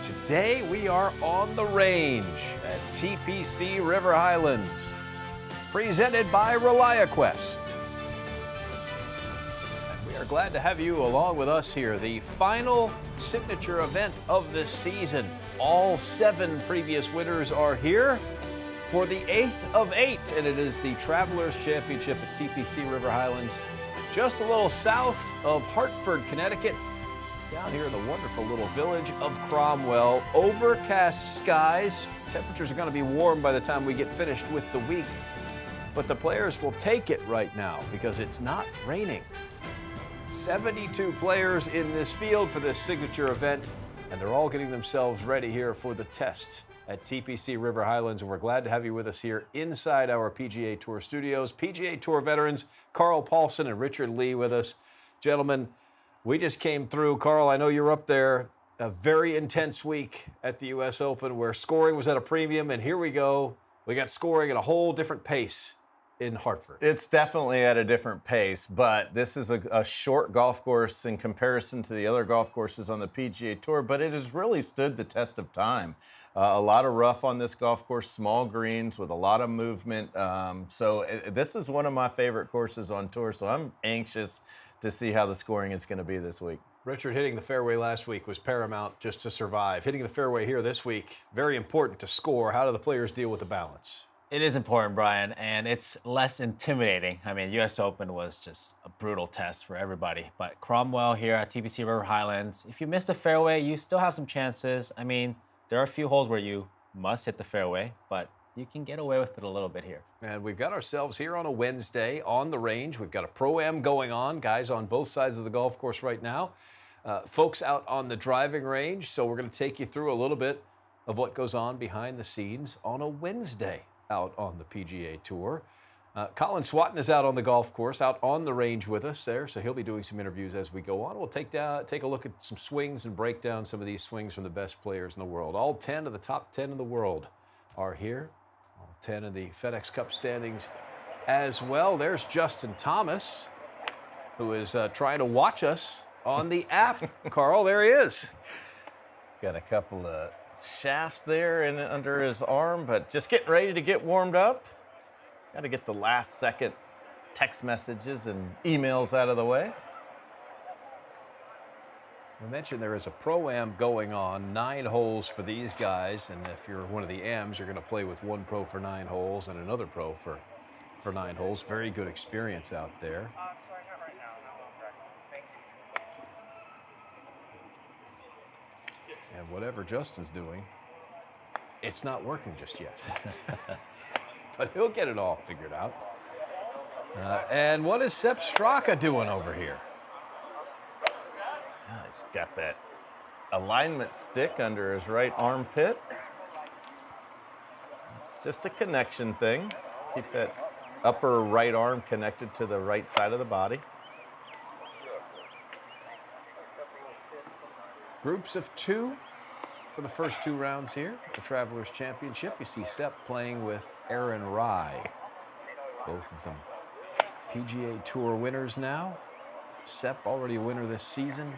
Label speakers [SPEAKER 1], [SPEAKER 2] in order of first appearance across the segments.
[SPEAKER 1] Today we are on the range at TPC River Highlands, presented by ReliaQuest. And we are glad to have you along with us here. The final signature event of this season. All 7 previous winners are here for the 8th of 8, and it is the Travelers Championship at TPC River Highlands, just a little south of Hartford, Connecticut, down here in the wonderful little village of Cromwell. Overcast skies. Temperatures are going to be warm by the time we get finished with the week, but the players will take it right now because it's not raining. 72 players in this field for this signature event, and they're all getting themselves ready here for the test at TPC River Highlands, and we're glad to have you with us here inside our PGA Tour studios. PGA Tour veterans Carl Paulson and Richard Lee with us. Gentlemen, we just came through. Carl, I know you're up there. A very intense week at the U.S. Open where scoring was at a premium, and here we go. We got scoring at a whole different pace in Hartford.
[SPEAKER 2] It's definitely at a different pace, but this is a short golf course in comparison to the other golf courses on the PGA Tour, but it has really stood the test of time. A lot of rough on this golf course, small greens with a lot of movement. This is one of my favorite courses on tour, so I'm anxious to see how the scoring is going to be this week.
[SPEAKER 1] Richard, hitting the fairway last week was paramount just to survive. Hitting the fairway here this week, very important to score. How do the players deal with the balance?
[SPEAKER 3] It is important, Brian, and it's less intimidating. I mean, U.S. Open was just a brutal test for everybody. But Cromwell here at TPC River Highlands, if you miss the fairway, you still have some chances. I mean, there are a few holes where you must hit the fairway, but you can get away with it a little bit here.
[SPEAKER 1] And we've got ourselves here on a Wednesday on the range. We've got a Pro-Am going on, guys on both sides of the golf course right now. Folks out on the driving range, so we're going to take you through a little bit of what goes on behind the scenes on a Wednesday out on the PGA Tour. Colin Swatton is out on the golf course, out on the range with us there, so he'll be doing some interviews as we go on. We'll take a look at some swings and break down some of these swings from the best players in the world. All 10 of the top 10 in the world are here. All 10 of the FedEx Cup standings as well. There's Justin Thomas, who is trying to watch us on the app. Carl, there he is.
[SPEAKER 2] Got a couple of shafts there and under his arm, but just getting ready to get warmed up. Got to get the last second text messages and emails out of the way.
[SPEAKER 1] We mentioned there is a Pro-Am going on, 9 holes for these guys, and if you're one of the Ams, you're going to play with one pro for 9 holes and another pro for 9 holes. Very good experience out there.
[SPEAKER 4] Sorry, not right now. No, thank you.
[SPEAKER 1] And whatever Justin's doing, it's not working just yet. But he'll get it all figured out. And what is Sepp Straka doing over here?
[SPEAKER 2] He's got that alignment stick under his right armpit. It's just a connection thing. Keep that upper right arm connected to the right side of the body.
[SPEAKER 1] Groups of 2 for the first 2 rounds here at the Travelers Championship. You see Sepp playing with Aaron Rai. Both of them PGA Tour winners now. Sepp already a winner this season.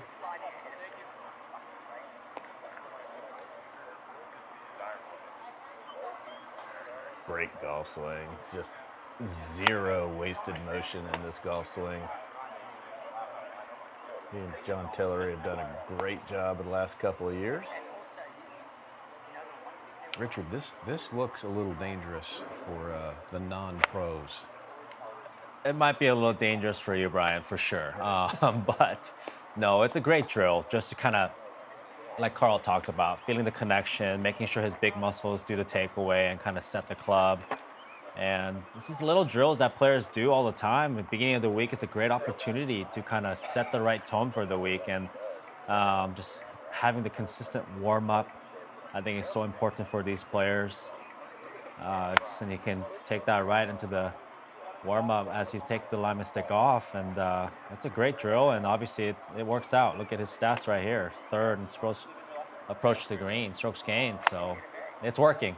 [SPEAKER 2] Great golf swing. Just zero wasted motion in this golf swing. He and John Tillery have done a great job in the last couple of years.
[SPEAKER 1] Richard, this looks a little dangerous for the non-pros.
[SPEAKER 3] It might be a little dangerous for you, Brian, for sure. But no, it's a great drill just to kind of, like Carl talked about, feeling the connection, making sure his big muscles do the takeaway and kind of set the club. And this is little drills that players do all the time. At the beginning of the week, it's a great opportunity to kind of set the right tone for the week. And just having the consistent warm-up, I think is so important for these players. And he can take that right into the warm-up as he takes the alignment stick off. And it's a great drill, and obviously it works out. Look at his stats right here. 3rd and approach to the green, strokes gained. So it's working.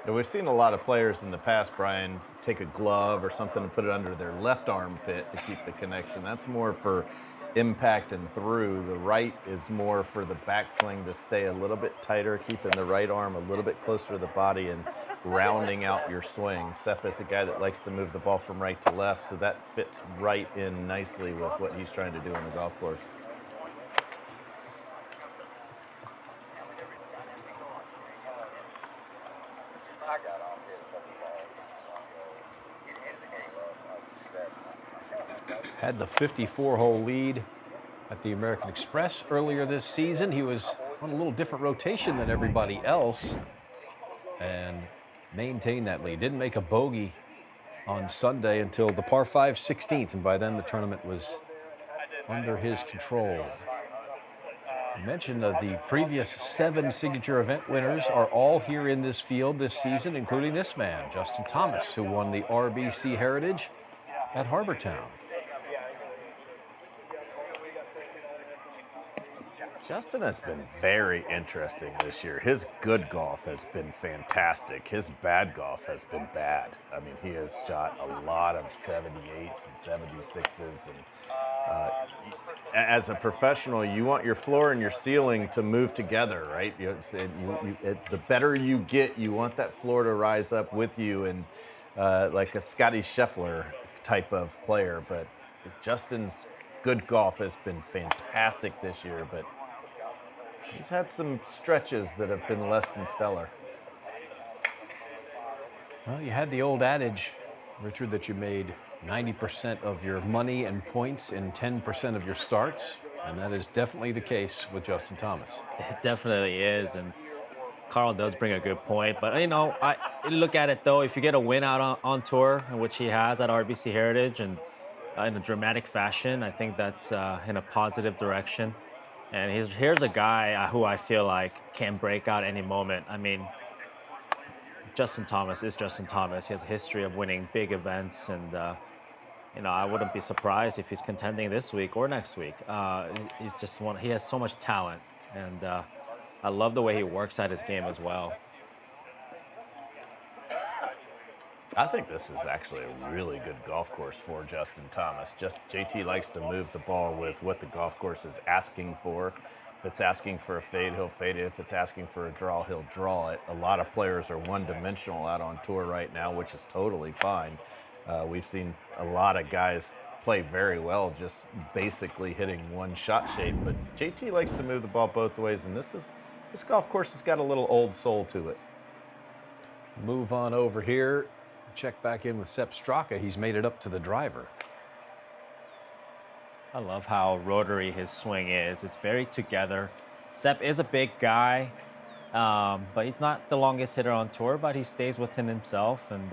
[SPEAKER 2] Yeah, we've seen a lot of players in the past, Brian, take a glove or something and put it under their left armpit to keep the connection. That's more for impact and through. The right is more for the backswing to stay a little bit tighter, keeping the right arm a little bit closer to the body and rounding out your swing. Sepp is a guy that likes to move the ball from right to left, so that fits right in nicely with what he's trying to do on the golf course.
[SPEAKER 1] Had the 54-hole lead at the American Express earlier this season. He was on a little different rotation than everybody else and maintained that lead. Didn't make a bogey on Sunday until the par 5 16th, and by then the tournament was under his control. I mentioned the previous 7 signature event winners are all here in this field this season, including this man, Justin Thomas, who won the RBC Heritage at Harbor Town.
[SPEAKER 2] Justin has been very interesting this year. His good golf has been fantastic. His bad golf has been bad. I mean, he has shot a lot of 78s and 76s. And as a professional, you want your floor and your ceiling to move together, right? The better you get, you want that floor to rise up with you, and like a Scotty Scheffler type of player. But Justin's good golf has been fantastic this year, but he's had some stretches that have been less than stellar.
[SPEAKER 1] Well, you had the old adage, Richard, that you made 90% of your money and points in 10% of your starts, and that is definitely the case with Justin Thomas.
[SPEAKER 3] It definitely is, and Carl does bring a good point. But, you know, I look at it, though, if you get a win out on tour, which he has at RBC Heritage, and in a dramatic fashion, I think that's in a positive direction. And here's a guy who I feel like can break out any moment. I mean, Justin Thomas is Justin Thomas. He has a history of winning big events, and you know, I wouldn't be surprised if he's contending this week or next week. He's just one. He has so much talent, and I love the way he works at his game as well.
[SPEAKER 2] I think this is actually a really good golf course for Justin Thomas. JT likes to move the ball with what the golf course is asking for. If it's asking for a fade, he'll fade it. If it's asking for a draw, he'll draw it. A lot of players are one-dimensional out on tour right now, which is totally fine. We've seen a lot of guys play very well just basically hitting one shot shape, but JT likes to move the ball both ways, and this golf course has got a little old soul to it.
[SPEAKER 1] Move on over here. Check back in with Sepp Straka. He's made it up to the driver.
[SPEAKER 3] I love how rotary his swing is. It's very together. Sepp is a big guy, but he's not the longest hitter on tour, but he stays within himself. And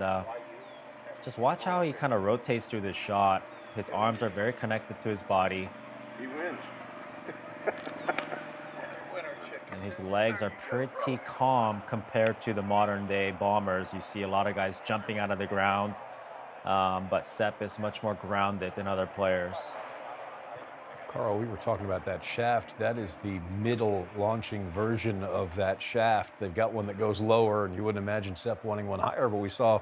[SPEAKER 3] just watch how he kind of rotates through this shot. His arms are very connected to his body.
[SPEAKER 4] He wins.
[SPEAKER 3] And his legs are pretty calm compared to the modern day bombers. You see a lot of guys jumping out of the ground, but Sepp is much more grounded than other players.
[SPEAKER 1] Carl, we were talking about that shaft. That is the middle launching version of that shaft. They've got one that goes lower, and you wouldn't imagine Sepp wanting one higher, but we saw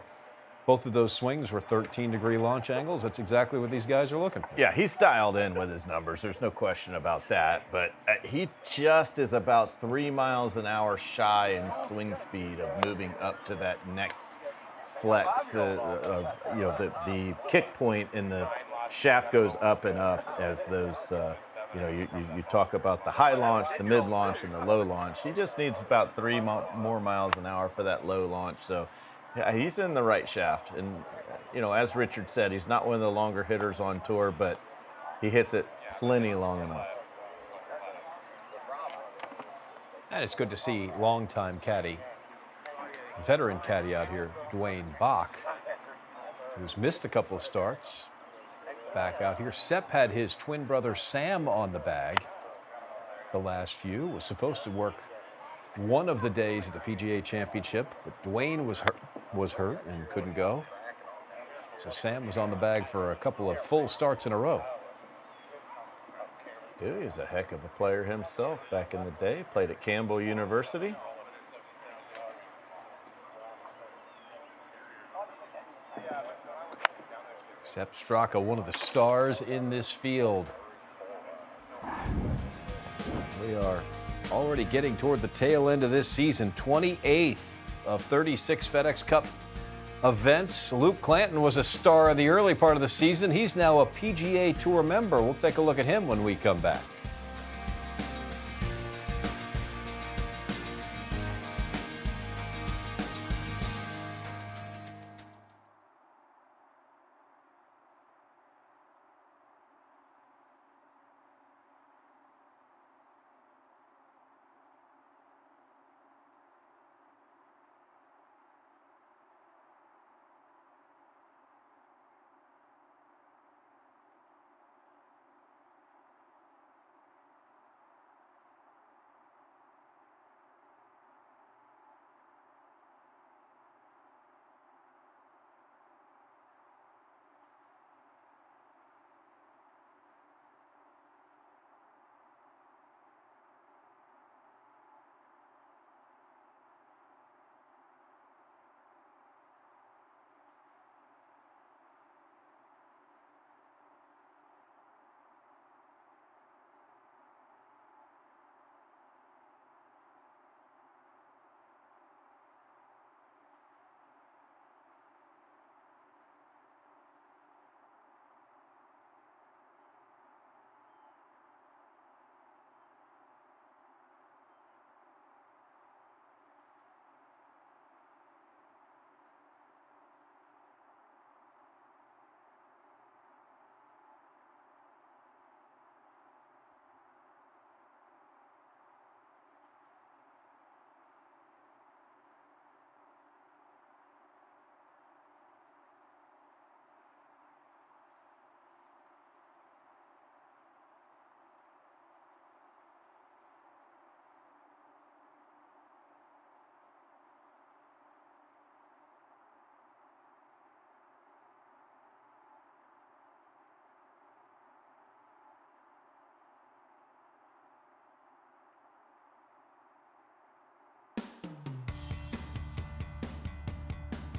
[SPEAKER 1] both of those swings were 13-degree launch angles. That's exactly what these guys are looking for.
[SPEAKER 2] Yeah, he's dialed in with his numbers. There's no question about that. But he just is about 3 miles an hour shy in swing speed of moving up to that next flex. The kick point in the shaft goes up and up as those, you talk about the high launch, the mid launch, and the low launch. He just needs about 3 more miles an hour for that low launch. So yeah, he's in the right shaft. And, as Richard said, he's not one of the longer hitters on tour, but he hits it plenty long enough.
[SPEAKER 1] And it's good to see longtime caddy, veteran caddy out here, Dwayne Bach, who's missed a couple of starts, back out here. Sepp had his twin brother Sam on the bag the last few, was supposed to work one of the days of the PGA Championship, but Dwayne was hurt and couldn't go. So Sam was on the bag for a couple of full starts in a row.
[SPEAKER 2] Dude, he's a heck of a player himself back in the day. Played at Campbell University.
[SPEAKER 1] Sepp Straka, one of the stars in this field. We are already getting toward the tail end of this season, 28th of 36 FedEx Cup events. Luke Clanton was a star in the early part of the season. He's now a PGA Tour member. We'll take a look at him when we come back.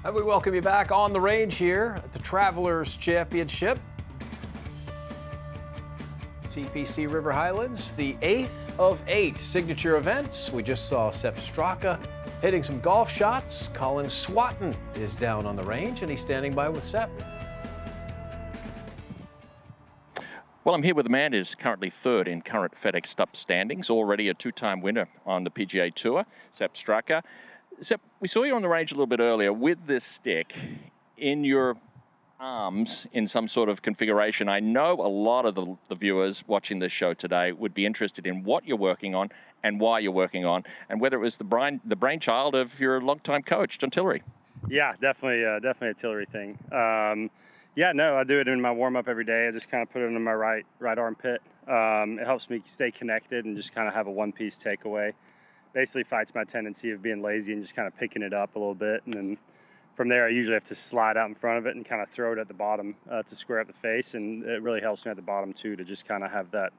[SPEAKER 1] And we welcome you back on the range here at the Travelers Championship. TPC River Highlands, the 8th of 8 signature events. We just saw Sepp Straka hitting some golf shots. Colin Swatton is down on the range, and he's standing by with Sepp.
[SPEAKER 5] Well, I'm here with a man who's currently third in current FedEx Cup standings, already a two-time winner on the PGA Tour, Sepp Straka. Sepp, we saw you on the range a little bit earlier with this stick in your arms in some sort of configuration. I know a lot of the viewers watching this show today would be interested in what you're working on and why you're working on, and whether it was the brainchild of your longtime coach, John Tillery.
[SPEAKER 4] Yeah, definitely a Tillery thing. Yeah, no, I do it in my warm-up every day. I just kind of put it in my right armpit. It helps me stay connected and just kind of have a one-piece takeaway. Basically fights my tendency of being lazy and just kind of picking it up a little bit. And then from there, I usually have to slide out in front of it and kind of throw it at the bottom to square up the face. And it really helps me at the bottom, too, to just kind of have that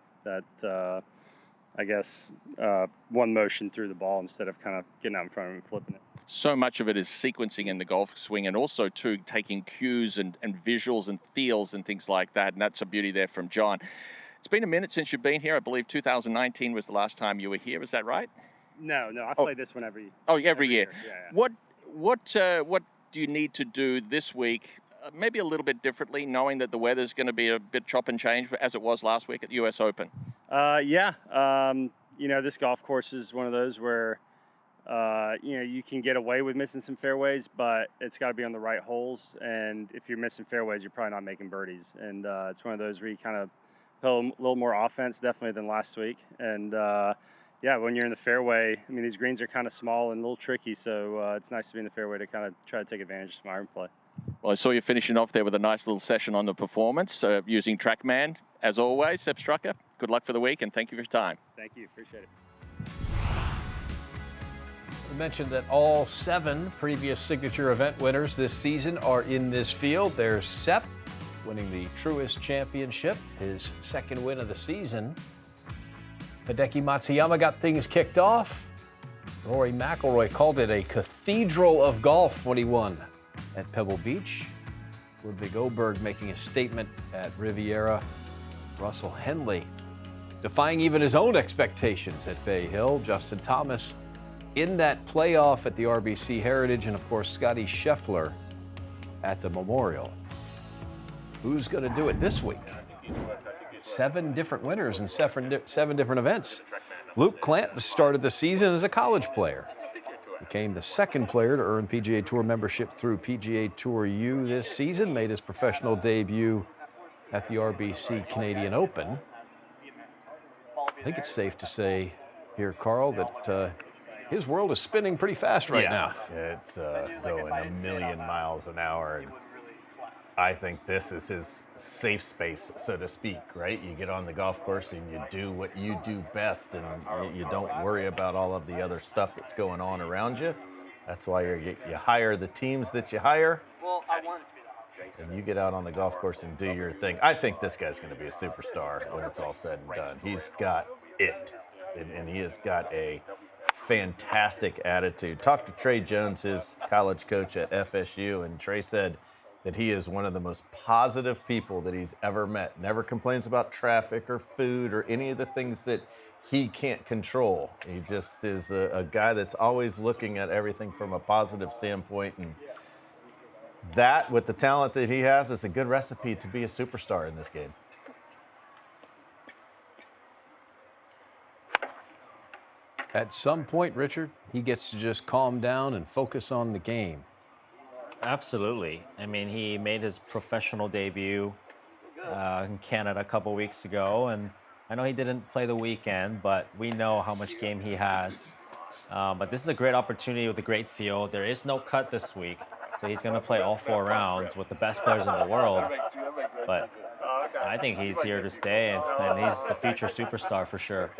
[SPEAKER 4] one motion through the ball instead of kind of getting out in front of it and flipping it.
[SPEAKER 5] So much of it is sequencing in the golf swing, and also, too, taking cues and visuals and feels and things like that. And that's a beauty there from John. It's been a minute since you've been here. I believe 2019 was the last time you were here. Is that right?
[SPEAKER 4] No, I play this one every
[SPEAKER 5] year.
[SPEAKER 4] Yeah.
[SPEAKER 5] What do you need to do this week, maybe a little bit differently, knowing that the weather's going to be a bit chop and change as it was last week at the US Open?
[SPEAKER 4] This golf course is one of those where you can get away with missing some fairways, but it's got to be on the right holes. And if you're missing fairways, you're probably not making birdies. And it's one of those where you kind of play a little more offense, definitely, than last week. And when you're in the fairway, I mean, these greens are kind of small and a little tricky, so it's nice to be in the fairway to kind of try to take advantage of some iron play.
[SPEAKER 5] Well, I saw you finishing off there with a nice little session on the performance using TrackMan. As always, Sepp Straka, good luck for the week, and thank you for your time.
[SPEAKER 4] Thank you. Appreciate it.
[SPEAKER 1] I mentioned that all 7 previous signature event winners this season are in this field. There's Sepp winning the Truist Championship, his second win of the season. Hideki Matsuyama got things kicked off. Rory McIlroy called it a cathedral of golf when he won at Pebble Beach. Ludwig Oberg making a statement at Riviera. Russell Henley defying even his own expectations at Bay Hill. Justin Thomas in that playoff at the RBC Heritage, and of course Scotty Scheffler at the Memorial. Who's going to do it this week? 7 different winners in 7 different events. Luke Clanton started the season as a college player. Became the second player to earn PGA Tour membership through PGA Tour U this season. Made his professional debut at the RBC Canadian Open. I think it's safe to say here, Carl, that his world is spinning pretty fast right now.
[SPEAKER 2] It's going a million miles an hour. And I think this is his safe space, so to speak, right? You get on the golf course and you do what you do best, and you don't worry about all of the other stuff that's going on around you. That's why you hire the teams that you hire, and you get out on the golf course and do your thing. I think this guy's going to be a superstar when it's all said and done. He's got it, and he has got a fantastic attitude. Talked to Trey Jones, his college coach at FSU, and Trey said that he is one of the most positive people that he's ever met. Never complains about traffic or food or any of the things that he can't control. He just is a guy that's always looking at everything from a positive standpoint, and that, with the talent that he has, is a good recipe to be a superstar in this game.
[SPEAKER 1] At some point, Richard, he gets to just calm down and focus on the game.
[SPEAKER 3] Absolutely. I mean, he made his professional debut in Canada a couple weeks ago, and I know he didn't play the weekend, but we know how much game he has. But this is a great opportunity with a great field. There is no cut this week, so he's going to play all 4 rounds with the best players in the world. But I think he's here to stay, and he's a future superstar for sure.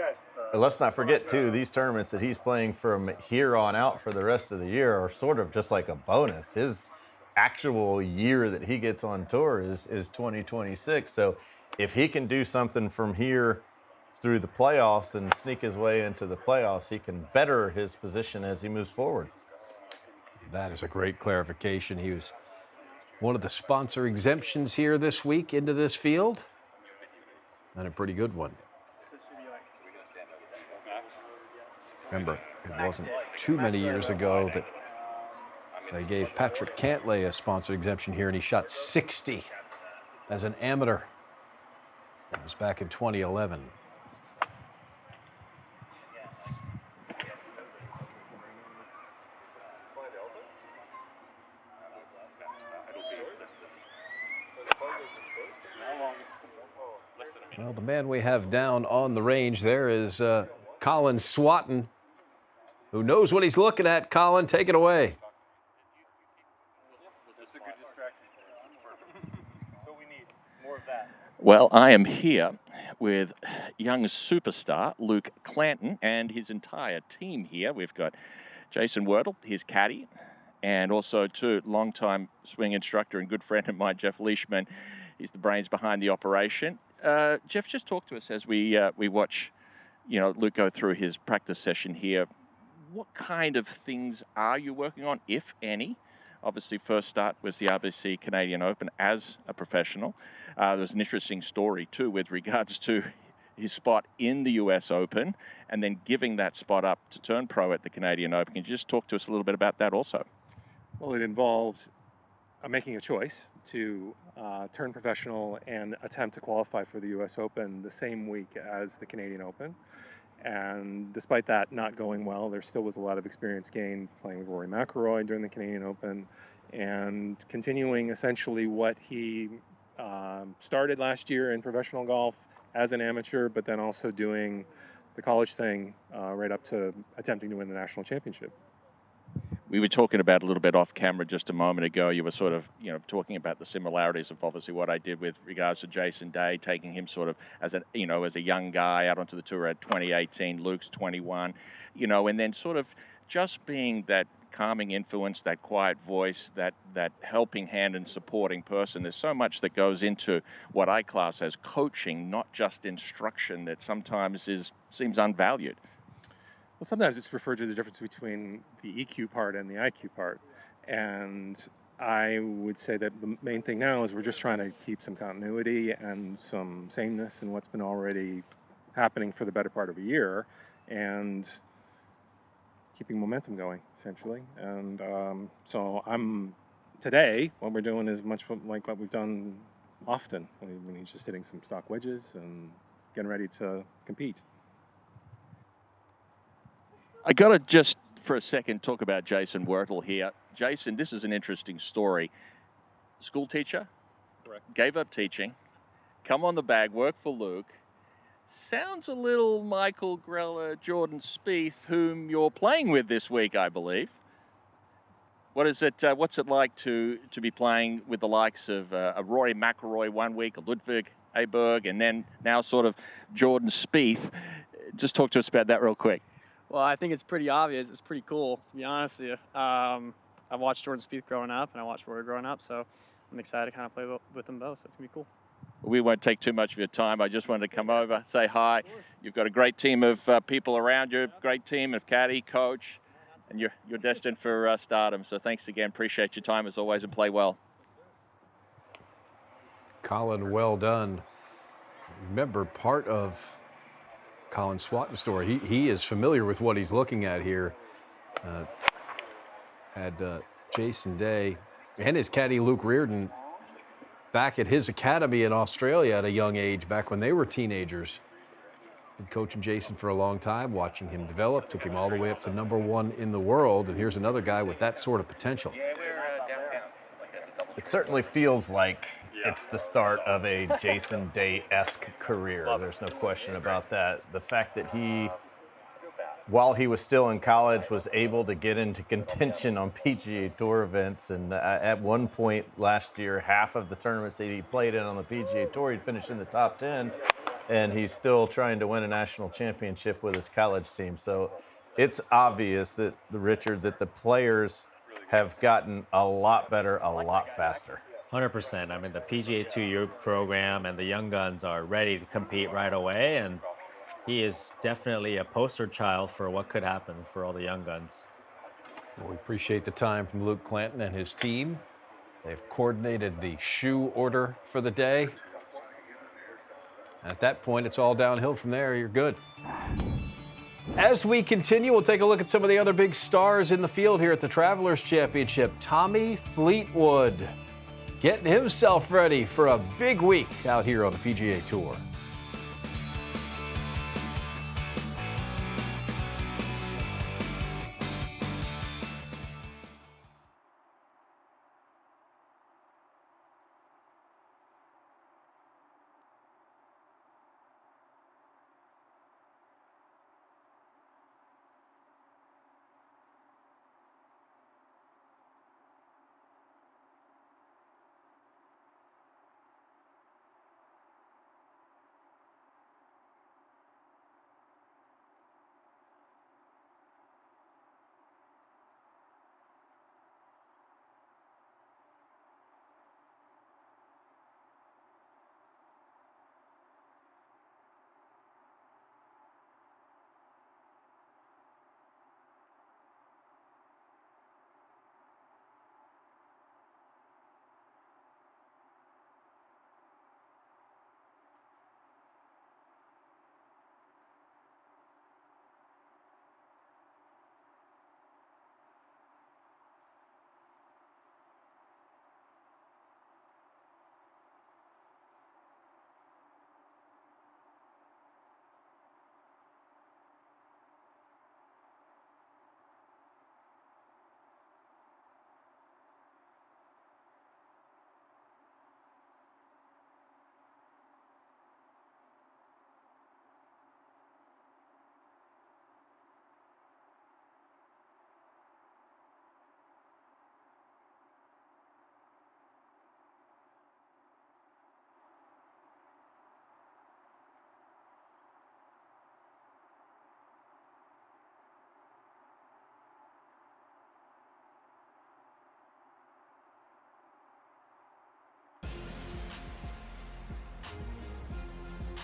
[SPEAKER 2] But let's not forget, too, these tournaments that he's playing from here on out for the rest of the year are sort of just like a bonus. His actual year that he gets on tour is 2026. So if he can do something from here through the playoffs and sneak his way into the playoffs, he can better his position as he moves forward.
[SPEAKER 1] That is a great clarification. He was one of the sponsor exemptions here this week into this field, and a pretty good one. Remember, it wasn't too many years ago that they gave Patrick Cantlay a sponsor exemption here, and he shot 60 as an amateur. That was back in 2011. Well, the man we have down on the range there is Colin Swatton, who knows what he's looking at. Colin, take it away.
[SPEAKER 5] Well, I am here with young superstar Luke Clanton and his entire team here. We've got Jason Wörtle, his caddy, and also too longtime swing instructor and good friend of mine, Jeff Leishman. He's the brains behind the operation. Jeff, just talk to us as we watch, Luke go through his practice session here. What kind of things are you working on, if any? Obviously, first start was the RBC Canadian Open as a professional. There's an interesting story, too, with regards to his spot in the US Open and then giving that spot up to turn pro at the Canadian Open. Can you just talk to us a little bit about that also?
[SPEAKER 6] Well, it involved making a choice to turn professional and attempt to qualify for the US Open the same week as the Canadian Open. And despite that not going well, there still was a lot of experience gained playing with Rory McIlroy during the Canadian Open and continuing essentially what he started last year in professional golf as an amateur, but then also doing the college thing right up to attempting to win the national championship.
[SPEAKER 5] We were talking about a little bit off camera just a moment ago. You were sort of, talking about the similarities of obviously what I did with regards to Jason Day, taking him sort of as a young guy out onto the tour at 2018. Luke's 21, and then sort of just being that calming influence, that quiet voice, that helping hand and supporting person. There's so much that goes into what I class as coaching, not just instruction, that sometimes seems unvalued.
[SPEAKER 6] Well, sometimes it's referred to the difference between the EQ part and the IQ part. And I would say that the main thing now is we're just trying to keep some continuity and some sameness in what's been already happening for the better part of a year, and keeping momentum going, essentially. And so today, what we're doing is much like what we've done often, when he's just hitting some stock wedges and getting ready to compete.
[SPEAKER 5] I got to just for a second talk about Jason Wurtle here. Jason, this is an interesting story. School teacher,
[SPEAKER 7] Correct.
[SPEAKER 5] Gave up teaching, come on the bag, work for Luke. Sounds a little Michael Greller, Jordan Spieth, whom you're playing with this week, I believe. What is it? What's it like to be playing with the likes of a Rory McIlroy one week, a Ludwig Aberg, and then now sort of Jordan Spieth? Just talk to us about that real quick.
[SPEAKER 7] Well, I think it's pretty obvious. It's pretty cool, to be honest with you. I watched Jordan Spieth growing up, and I watched Rory growing up, so I'm excited to kind of play with them both. So it's going to be cool.
[SPEAKER 5] We won't take too much of your time. I just wanted to come over, say hi. You've got a great team of people around you, great team of caddy, coach, and you're destined for stardom. So thanks again. Appreciate your time as always, and play well.
[SPEAKER 1] Colin, well done. Remember, part of Colin Swatton's story, he is familiar with what he's looking at here. Had Jason Day and his caddy Luke Reardon back at his academy in Australia at a young age, back when they were teenagers. Been coaching Jason for a long time, watching him develop, took him all the way up to #1 in the world, and here's another guy with that sort of potential.
[SPEAKER 2] It certainly feels like it's the start of a Jason Day-esque career. There's no question about that. The fact that he, while he was still in college, was able to get into contention on PGA Tour events. And at one point last year, half of the tournaments that he played in on the PGA Tour, he'd finished in the top 10. And he's still trying to win a national championship with his college team. So it's obvious that, Richard, that the players have gotten a lot better, a lot faster.
[SPEAKER 3] 100%. I mean, the PGA TOUR program and the young guns are ready to compete right away, and he is definitely a poster child for what could happen for all the young guns.
[SPEAKER 1] Well, we appreciate the time from Luke Clanton and his team. They've coordinated the shoe order for the day. At that point, it's all downhill from there. You're good. As we continue, we'll take a look at some of the other big stars in the field here at the Travelers Championship. Tommy Fleetwood getting himself ready for a big week out here on the PGA Tour.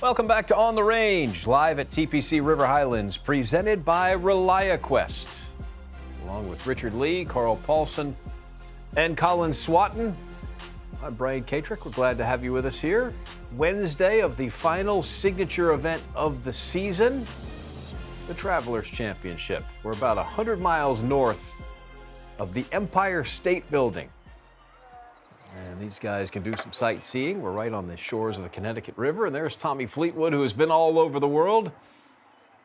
[SPEAKER 1] Welcome back to On the Range, live at TPC River Highlands, presented by ReliaQuest. Along with Richard Lee, Carl Paulson, And Colin Swatton. I'm Brian Katrick. We're glad to have you with us here. Wednesday of the final signature event of the season, the Travelers Championship. We're about 100 miles north of the Empire State Building. And these guys can do some sightseeing. We're right on the shores of the Connecticut River. And there's Tommy Fleetwood, who has been all over the world.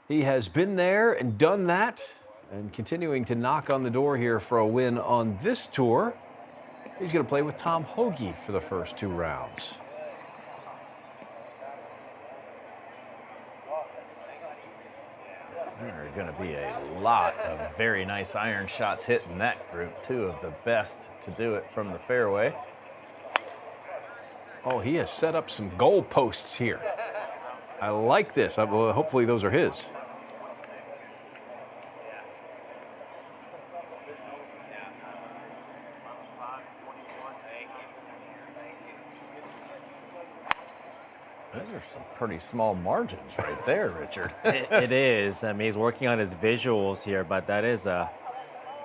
[SPEAKER 1] He has been there and done that, and continuing to knock on the door here for a win on this tour. He's going to play with Tom Hoge for the first 2 rounds.
[SPEAKER 2] There are going to be a lot of very nice iron shots hit in that group, 2 of the best to do it from the fairway.
[SPEAKER 1] Oh, he has set up some goal posts here. I like this. Hopefully those are his.
[SPEAKER 2] Those are some pretty small margins right there, Richard.
[SPEAKER 3] It is. I mean, he's working on his visuals here, but that is I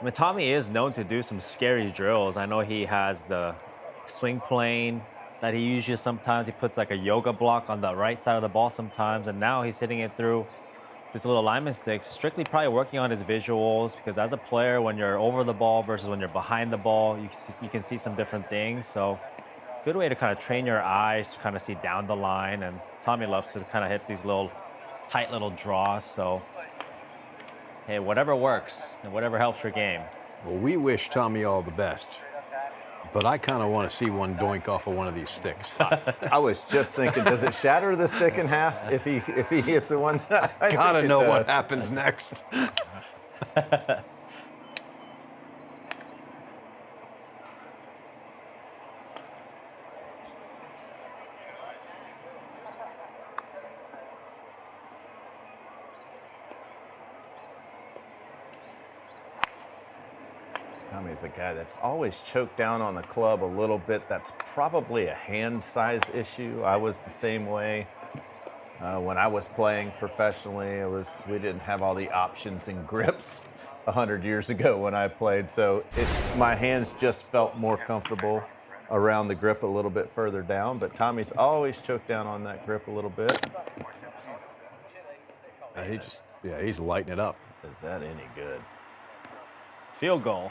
[SPEAKER 3] mean, Tommy is known to do some scary drills. I know he has the swing plane that he uses sometimes. He puts like a yoga block on the right side of the ball sometimes, and now he's hitting it through this little alignment stick, strictly probably working on his visuals, because as a player, when you're over the ball versus when you're behind the ball, you can see some different things. So good way to kind of train your eyes to kind of see down the line, and Tommy loves to kind of hit these little tight little draws. So hey, whatever works and whatever helps your game.
[SPEAKER 1] Well, we wish Tommy all the best, but I kind of want to see one doink off of one of these sticks.
[SPEAKER 2] I was just thinking, does it shatter the stick in half if he hits the one?
[SPEAKER 1] Gotta know what happens next.
[SPEAKER 2] Tommy's a guy that's always choked down on the club a little bit. That's probably a hand size issue. I was the same way. When I was playing professionally, we didn't have all the options and grips 100 years ago when I played, so my hands just felt more comfortable around the grip a little bit further down, but Tommy's always choked down on that grip a little bit.
[SPEAKER 1] He's lighting it up.
[SPEAKER 2] Is that any good?
[SPEAKER 3] Field goal.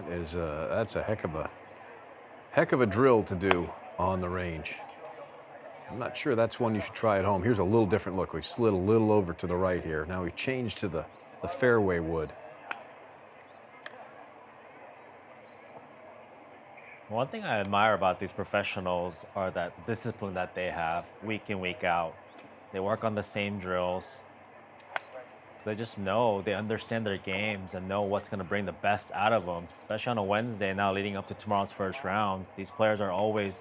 [SPEAKER 1] That's a heck of a drill to do on the range. I'm not sure that's one you should try at home. Here's a little different look. We've slid a little over to the right here. Now we've changed to the fairway wood.
[SPEAKER 3] One thing I admire about these professionals are that discipline that they have week in, week out. They work on the same drills. They just know, they understand their games and know what's going to bring the best out of them, especially on a Wednesday now leading up to tomorrow's first round. These players are always,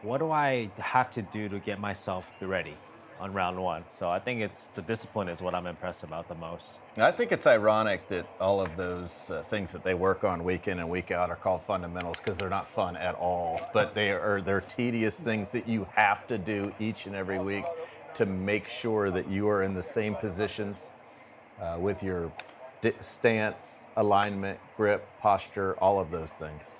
[SPEAKER 3] what do I have to do to get myself ready on round 1? So I think it's the discipline is what I'm impressed about the most.
[SPEAKER 2] I think it's ironic that all of those things that they work on week in and week out are called fundamentals, because they're not fun at all, but they're tedious things that you have to do each and every week to make sure that you are in the same positions with your stance, alignment, grip, posture, all of those things.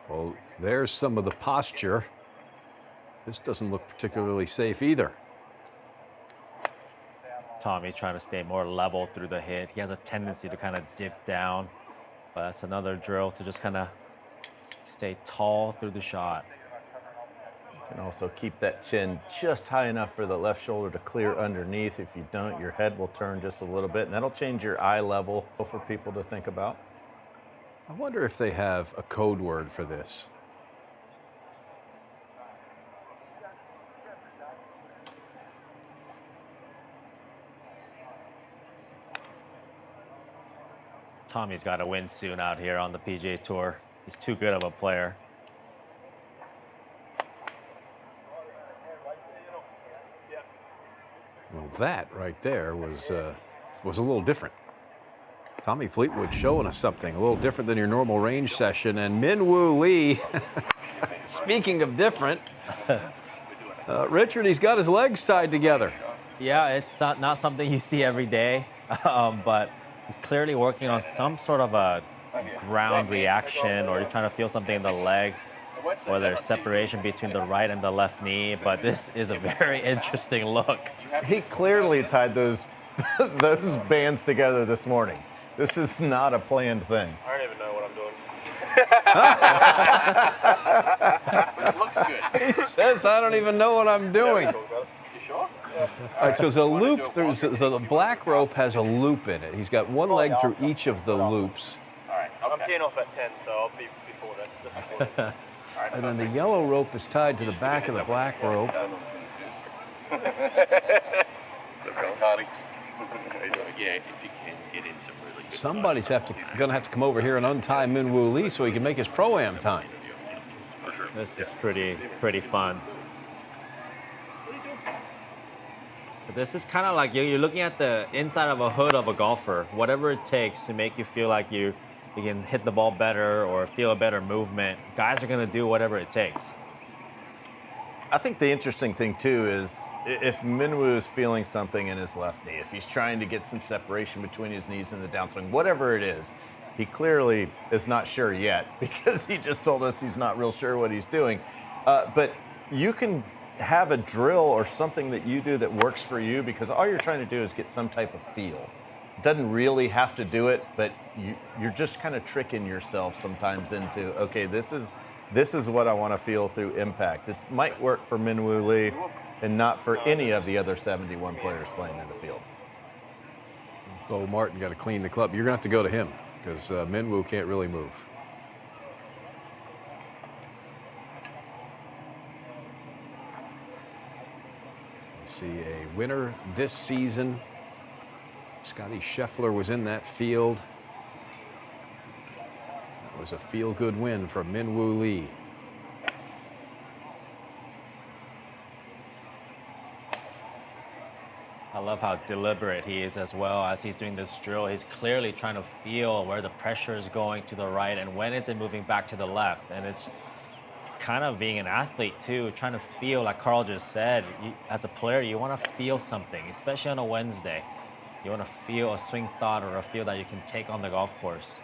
[SPEAKER 1] Well, there's some of the posture. This doesn't look particularly safe either.
[SPEAKER 3] Tommy trying to stay more level through the hit. He has a tendency to kind of dip down, but that's another drill to just kind of stay tall through the shot.
[SPEAKER 2] You can also keep that chin just high enough for the left shoulder to clear underneath. If you don't, your head will turn just a little bit, and that'll change your eye level for people to think about.
[SPEAKER 1] I wonder if they have a code word for this.
[SPEAKER 3] Tommy's got to win soon out here on the PGA Tour. He's too good of a player.
[SPEAKER 1] Well, that right there was a little different. Tommy Fleetwood showing us something a little different than your normal range session. And Min-Woo Lee, speaking of different, Richard, he's got his legs tied together.
[SPEAKER 3] Yeah, it's not something you see every day, but he's clearly working on some sort of a ground reaction, or you're trying to feel something in the legs, or there's separation between the right and the left knee. But this is a very interesting look.
[SPEAKER 2] He clearly tied those those bands together this morning. This is not a planned thing.
[SPEAKER 8] I don't even know what I'm doing.
[SPEAKER 1] It looks good. He says, I don't even know what I'm doing.
[SPEAKER 8] You sure? Yeah.
[SPEAKER 1] All right, so there's a loop. The black rope has a loop in it. He's got one leg through each of the loops.
[SPEAKER 8] All right. I'm teeing off at 10, so I'll be before that. Just before that. All right,
[SPEAKER 1] And then the yellow rope is tied to the back of the black rope.
[SPEAKER 8] Yeah, if you can get in some really good.
[SPEAKER 1] Somebody's gonna have to come over here and untie Min-Woo Lee so he can make his pro-am time.
[SPEAKER 3] This is pretty fun. But this is kind of like you're looking at the inside of a hood of a golfer. Whatever it takes to make you feel like you can hit the ball better or feel a better movement. Guys are gonna do whatever it takes.
[SPEAKER 2] I think the interesting thing too is if Min-Woo is feeling something in his left knee, if he's trying to get some separation between his knees and the downswing, whatever it is, he clearly is not sure yet because he just told us he's not real sure what he's doing. But you can have a drill or something that you do that works for you because all you're trying to do is get some type of feel. It doesn't really have to do it, but you're just kind of tricking yourself sometimes into, okay, this is what I want to feel through impact. It might work for Min-Woo Lee and not for any of the other 71 players playing in the field.
[SPEAKER 1] Bo Martin got to clean the club. You're going to have to go to him because Min-Woo can't really move. See a winner this season. Scotty Scheffler was in that field. That was a feel-good win for Min-Woo Lee.
[SPEAKER 3] I love how deliberate he is as well as he's doing this drill. He's clearly trying to feel where the pressure is going to the right and when it's moving back to the left. And it's kind of being an athlete too, trying to feel, like Carl just said, as a player, you want to feel something, especially on a Wednesday. You want to feel a swing thought or a feel that you can take on the golf course.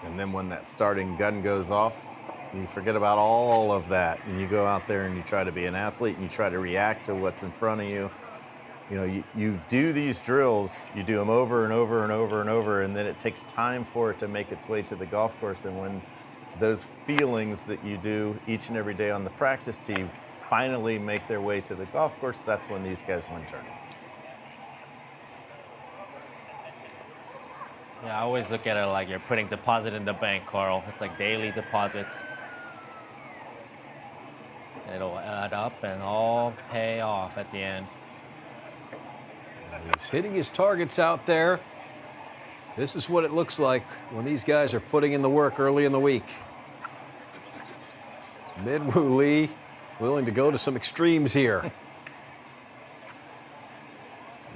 [SPEAKER 2] And then when that starting gun goes off, you forget about all of that and you go out there and you try to be an athlete and you try to react to what's in front of you. You know, you do these drills, you do them over and over and over and over, and then it takes time for it to make its way to the golf course. And when those feelings that you do each and every day on the practice tee finally make their way to the golf course, that's when these guys win tournaments.
[SPEAKER 3] Yeah, I always look at it like you're putting deposit in the bank, Carl. It's like daily deposits. It'll add up and all pay off at the end.
[SPEAKER 1] He's hitting his targets out there. This is what it looks like when these guys are putting in the work early in the week. Min-Woo Lee willing to go to some extremes here.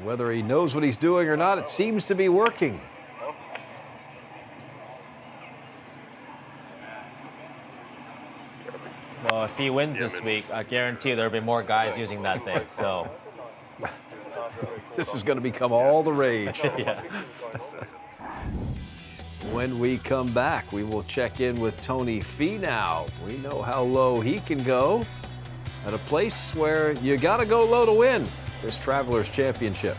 [SPEAKER 1] Whether he knows what he's doing or not, it seems to be working.
[SPEAKER 3] Well, if he wins this week, I guarantee there'll be more guys using that thing. So
[SPEAKER 1] this is going to become all the rage.
[SPEAKER 3] yeah.
[SPEAKER 1] When we come back, we will check in with Tony Finau. We know how low he can go at a place where you got to go low to win this Travelers Championship.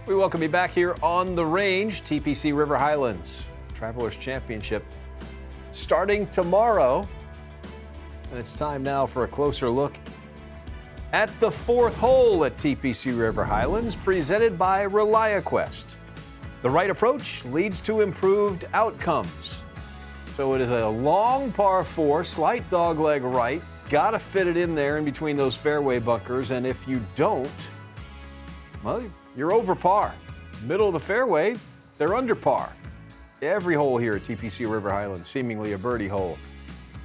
[SPEAKER 1] We welcome you back here on the range, TPC River Highlands Travelers Championship starting tomorrow. And it's time now for a closer look at the 4th hole at TPC River Highlands, presented by ReliaQuest. The right approach leads to improved outcomes. So it is a long par 4, slight dogleg right. Gotta fit it in there in between those fairway bunkers, and if you don't, well, you're over par. Middle of the fairway, they're under par. Every hole here at TPC River Highlands, seemingly a birdie hole,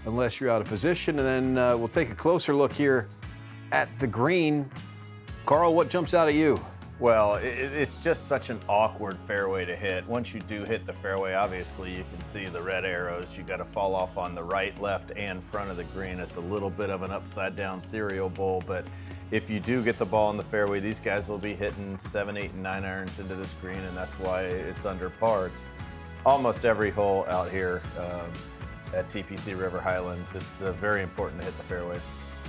[SPEAKER 1] unless you're out of position. And then we'll take a closer look here at the green. Carl, what jumps out at you?
[SPEAKER 2] Well, it's just such an awkward fairway to hit. Once you do hit the fairway, obviously you can see the red arrows. You got to fall off on the right, left, and front of the green. It's a little bit of an upside down cereal bowl, but if you do get the ball in the fairway, these guys will be hitting 7, 8, and 9 irons into this green, and that's why it's under par. It's almost every hole out here at TPC River Highlands. It's very important to hit the fairways.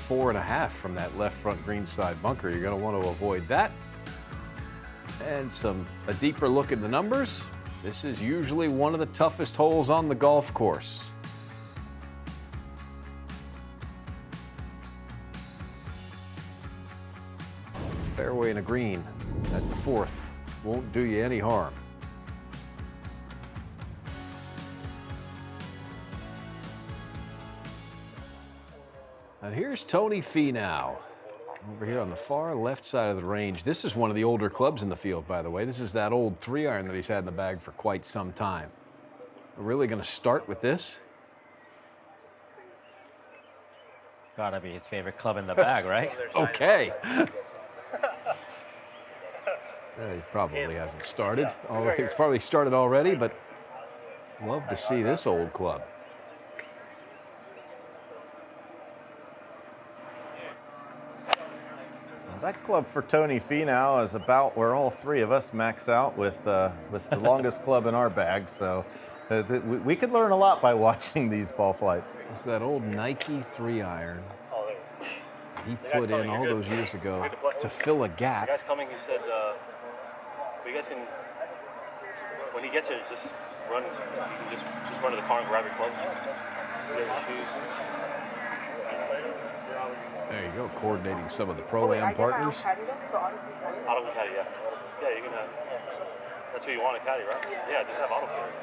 [SPEAKER 1] 4.5 from that left front green side bunker. You're going to want to avoid that. And a deeper look at the numbers. This is usually one of the toughest holes on the golf course. Fairway and a green at the 4th won't do you any harm. And here's Tony Finau. Over here on the far left side of the range. This is one of the older clubs in the field, by the way. This is that old 3-iron that he's had in the bag for quite some time. We're really going to start with this.
[SPEAKER 3] Gotta be his favorite club in the bag, right?
[SPEAKER 1] Okay. He probably hasn't started. He's probably started already, but love to see this old club.
[SPEAKER 2] That club for Tony Finau is about where all three of us max out with the longest club in our bag. So we could learn a lot by watching these ball flights.
[SPEAKER 1] It's that old Nike 3-iron he put in all those years ago to fill a gap.
[SPEAKER 8] The guy's coming, he said, you guys can, when he gets here, just run. You can just run to the car and grab your clubs. Get your shoes.
[SPEAKER 1] There you go, coordinating some of the Pro-Am partners.
[SPEAKER 8] Out of the caddy, yeah. Yeah, you can have, that's who you want a caddy, right? Yeah, just have auto caddy.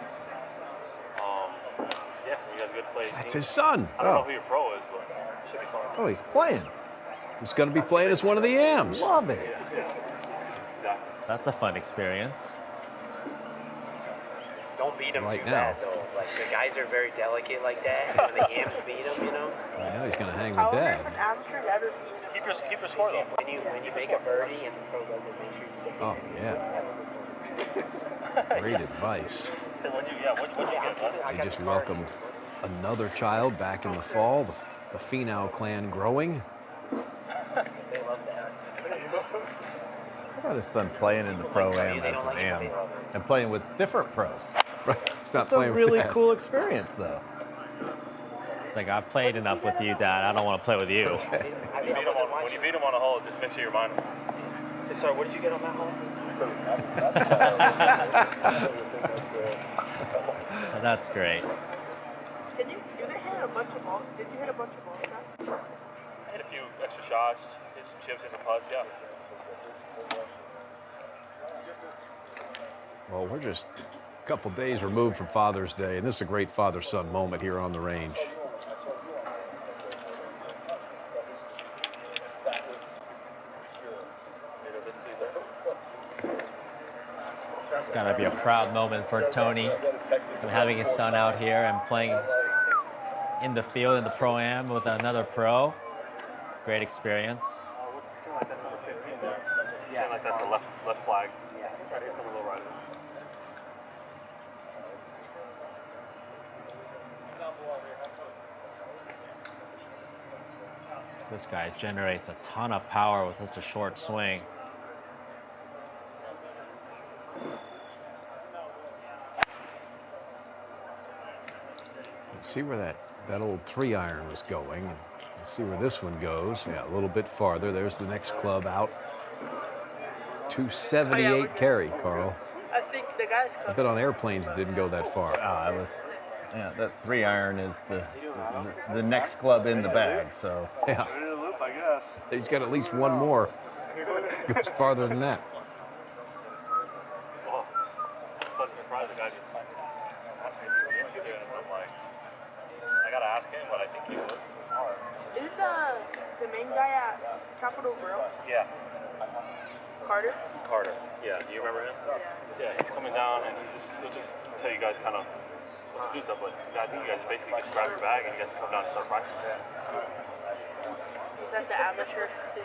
[SPEAKER 8] Yeah, you guys good to play.
[SPEAKER 1] That's his son.
[SPEAKER 8] I don't know who your pro is, but it should be fun.
[SPEAKER 2] Oh, he's playing.
[SPEAKER 1] He's going to be playing as one of the AMs.
[SPEAKER 2] Love it.
[SPEAKER 3] That's a fun experience.
[SPEAKER 9] Don't beat him
[SPEAKER 1] Right
[SPEAKER 9] too
[SPEAKER 1] now.
[SPEAKER 9] bad, though. Like, the guys are very delicate like that. When the AMs beat him, you know?
[SPEAKER 1] Right now he's going to hang with Dad.
[SPEAKER 8] Keep your score, though.
[SPEAKER 9] When you make a birdie and the pro doesn't, make sure you say,
[SPEAKER 1] Oh, yeah. Great advice.
[SPEAKER 8] What'd you get?
[SPEAKER 1] They just welcomed another child back in the fall, the Finau clan growing.
[SPEAKER 9] they love that.
[SPEAKER 2] How about his son playing in the Pro-Am as an AM and playing with different pros?
[SPEAKER 1] Right. He's not
[SPEAKER 2] It's a
[SPEAKER 1] playing with
[SPEAKER 2] really
[SPEAKER 1] Dad.
[SPEAKER 2] cool experience, though.
[SPEAKER 3] It's like, I've played enough with you, Dad. I don't want to play with you.
[SPEAKER 8] When you beat him on a hole, just make sure you remind him.
[SPEAKER 9] Hey, sorry, what did you get on that hole?
[SPEAKER 3] That's great.
[SPEAKER 10] Do they hit a bunch of balls? Did you hit a bunch of balls?
[SPEAKER 8] I hit a few extra shots, hit some chips, hit some putts, yeah.
[SPEAKER 1] Well, we're just a couple days removed from Father's Day, and this is a great father-son moment here on the range.
[SPEAKER 3] It's got to be a proud moment for Tony, and having his son out here and playing in the field in the Pro-Am with another pro. Great experience.
[SPEAKER 8] Yeah, like that's a left flag. Yeah. Right here, a little right.
[SPEAKER 3] This guy generates a ton of power with just a short swing.
[SPEAKER 1] See where that old 3-iron was going. And see where this one goes. Yeah, a little bit farther. There's the next club out. 278 carry, Carl.
[SPEAKER 10] I think the guys
[SPEAKER 1] I bet on airplanes it didn't go that far.
[SPEAKER 2] Yeah, that 3-iron is the next club in the bag. So
[SPEAKER 1] yeah, he's got at least one more. Goes farther than that.
[SPEAKER 8] I gotta ask him, but I think he would.
[SPEAKER 10] Is the main guy at Capitol Grill?
[SPEAKER 8] Yeah.
[SPEAKER 10] Carter?
[SPEAKER 8] Carter. Yeah. Do you remember him? Yeah. He's coming down and he'll just tell you guys kind of what to do stuff. But I think you guys basically just grab your bag and you guys come down and start practicing.
[SPEAKER 10] Is that the amateur thing?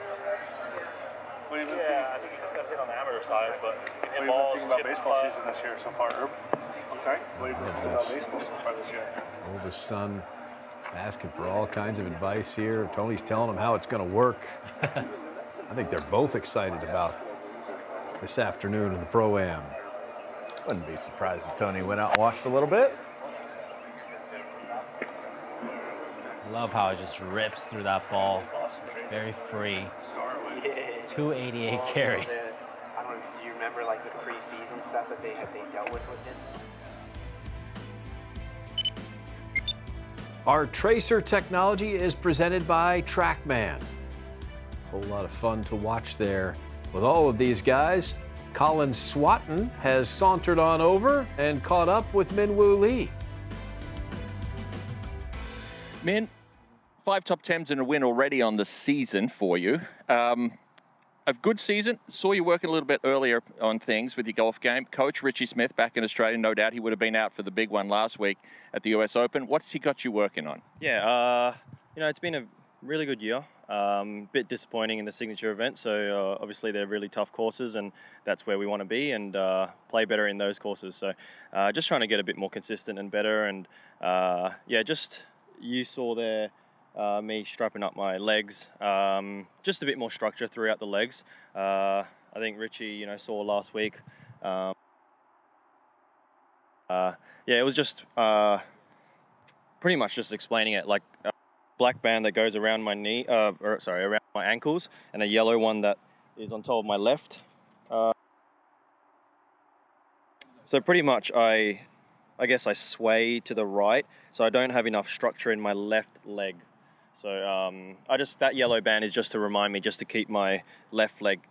[SPEAKER 8] What do you think? Yeah, I think he just got hit on the amateur side, but
[SPEAKER 6] What do you think about baseball season this year so far, Herb? I'm sorry? What do you think about baseball so far this year?
[SPEAKER 1] Oldest son asking for all kinds of advice here. Tony's telling him how it's going to work. I think they're both excited about this afternoon in the Pro-Am.
[SPEAKER 2] wouldn't be surprised if Tony went out and watched a little bit.
[SPEAKER 3] Love how it just rips through that ball. Very free. 288 carry.
[SPEAKER 9] I don't know, do you remember like the preseason stuff that they dealt with him?
[SPEAKER 1] Our tracer technology is presented by TrackMan. A whole lot of fun to watch there with all of these guys. Colin Swatton has sauntered on over and caught up with Minwoo Lee.
[SPEAKER 5] Min, 5 top 10s and a win already on the season for you. A good season. Saw you working a little bit earlier on things with your golf game. Coach Richie Smith back in Australia, no doubt he would have been out for the big one last week at the US Open. What's he got you working on?
[SPEAKER 11] Yeah, it's been a really good year. Bit disappointing in the signature event. So obviously they're really tough courses, and that's where we want to be and play better in those courses. So just trying to get a bit more consistent and better. And just you saw there. Me strapping up my legs, just a bit more structure throughout the legs. I think Richie, saw last week. It was just pretty much just explaining it, like a black band that goes around my knee, around my ankles, and a yellow one that is on top of my left. So pretty much I guess I sway to the right, so I don't have enough structure in my left leg. So that yellow band is just to remind me just to keep my left leg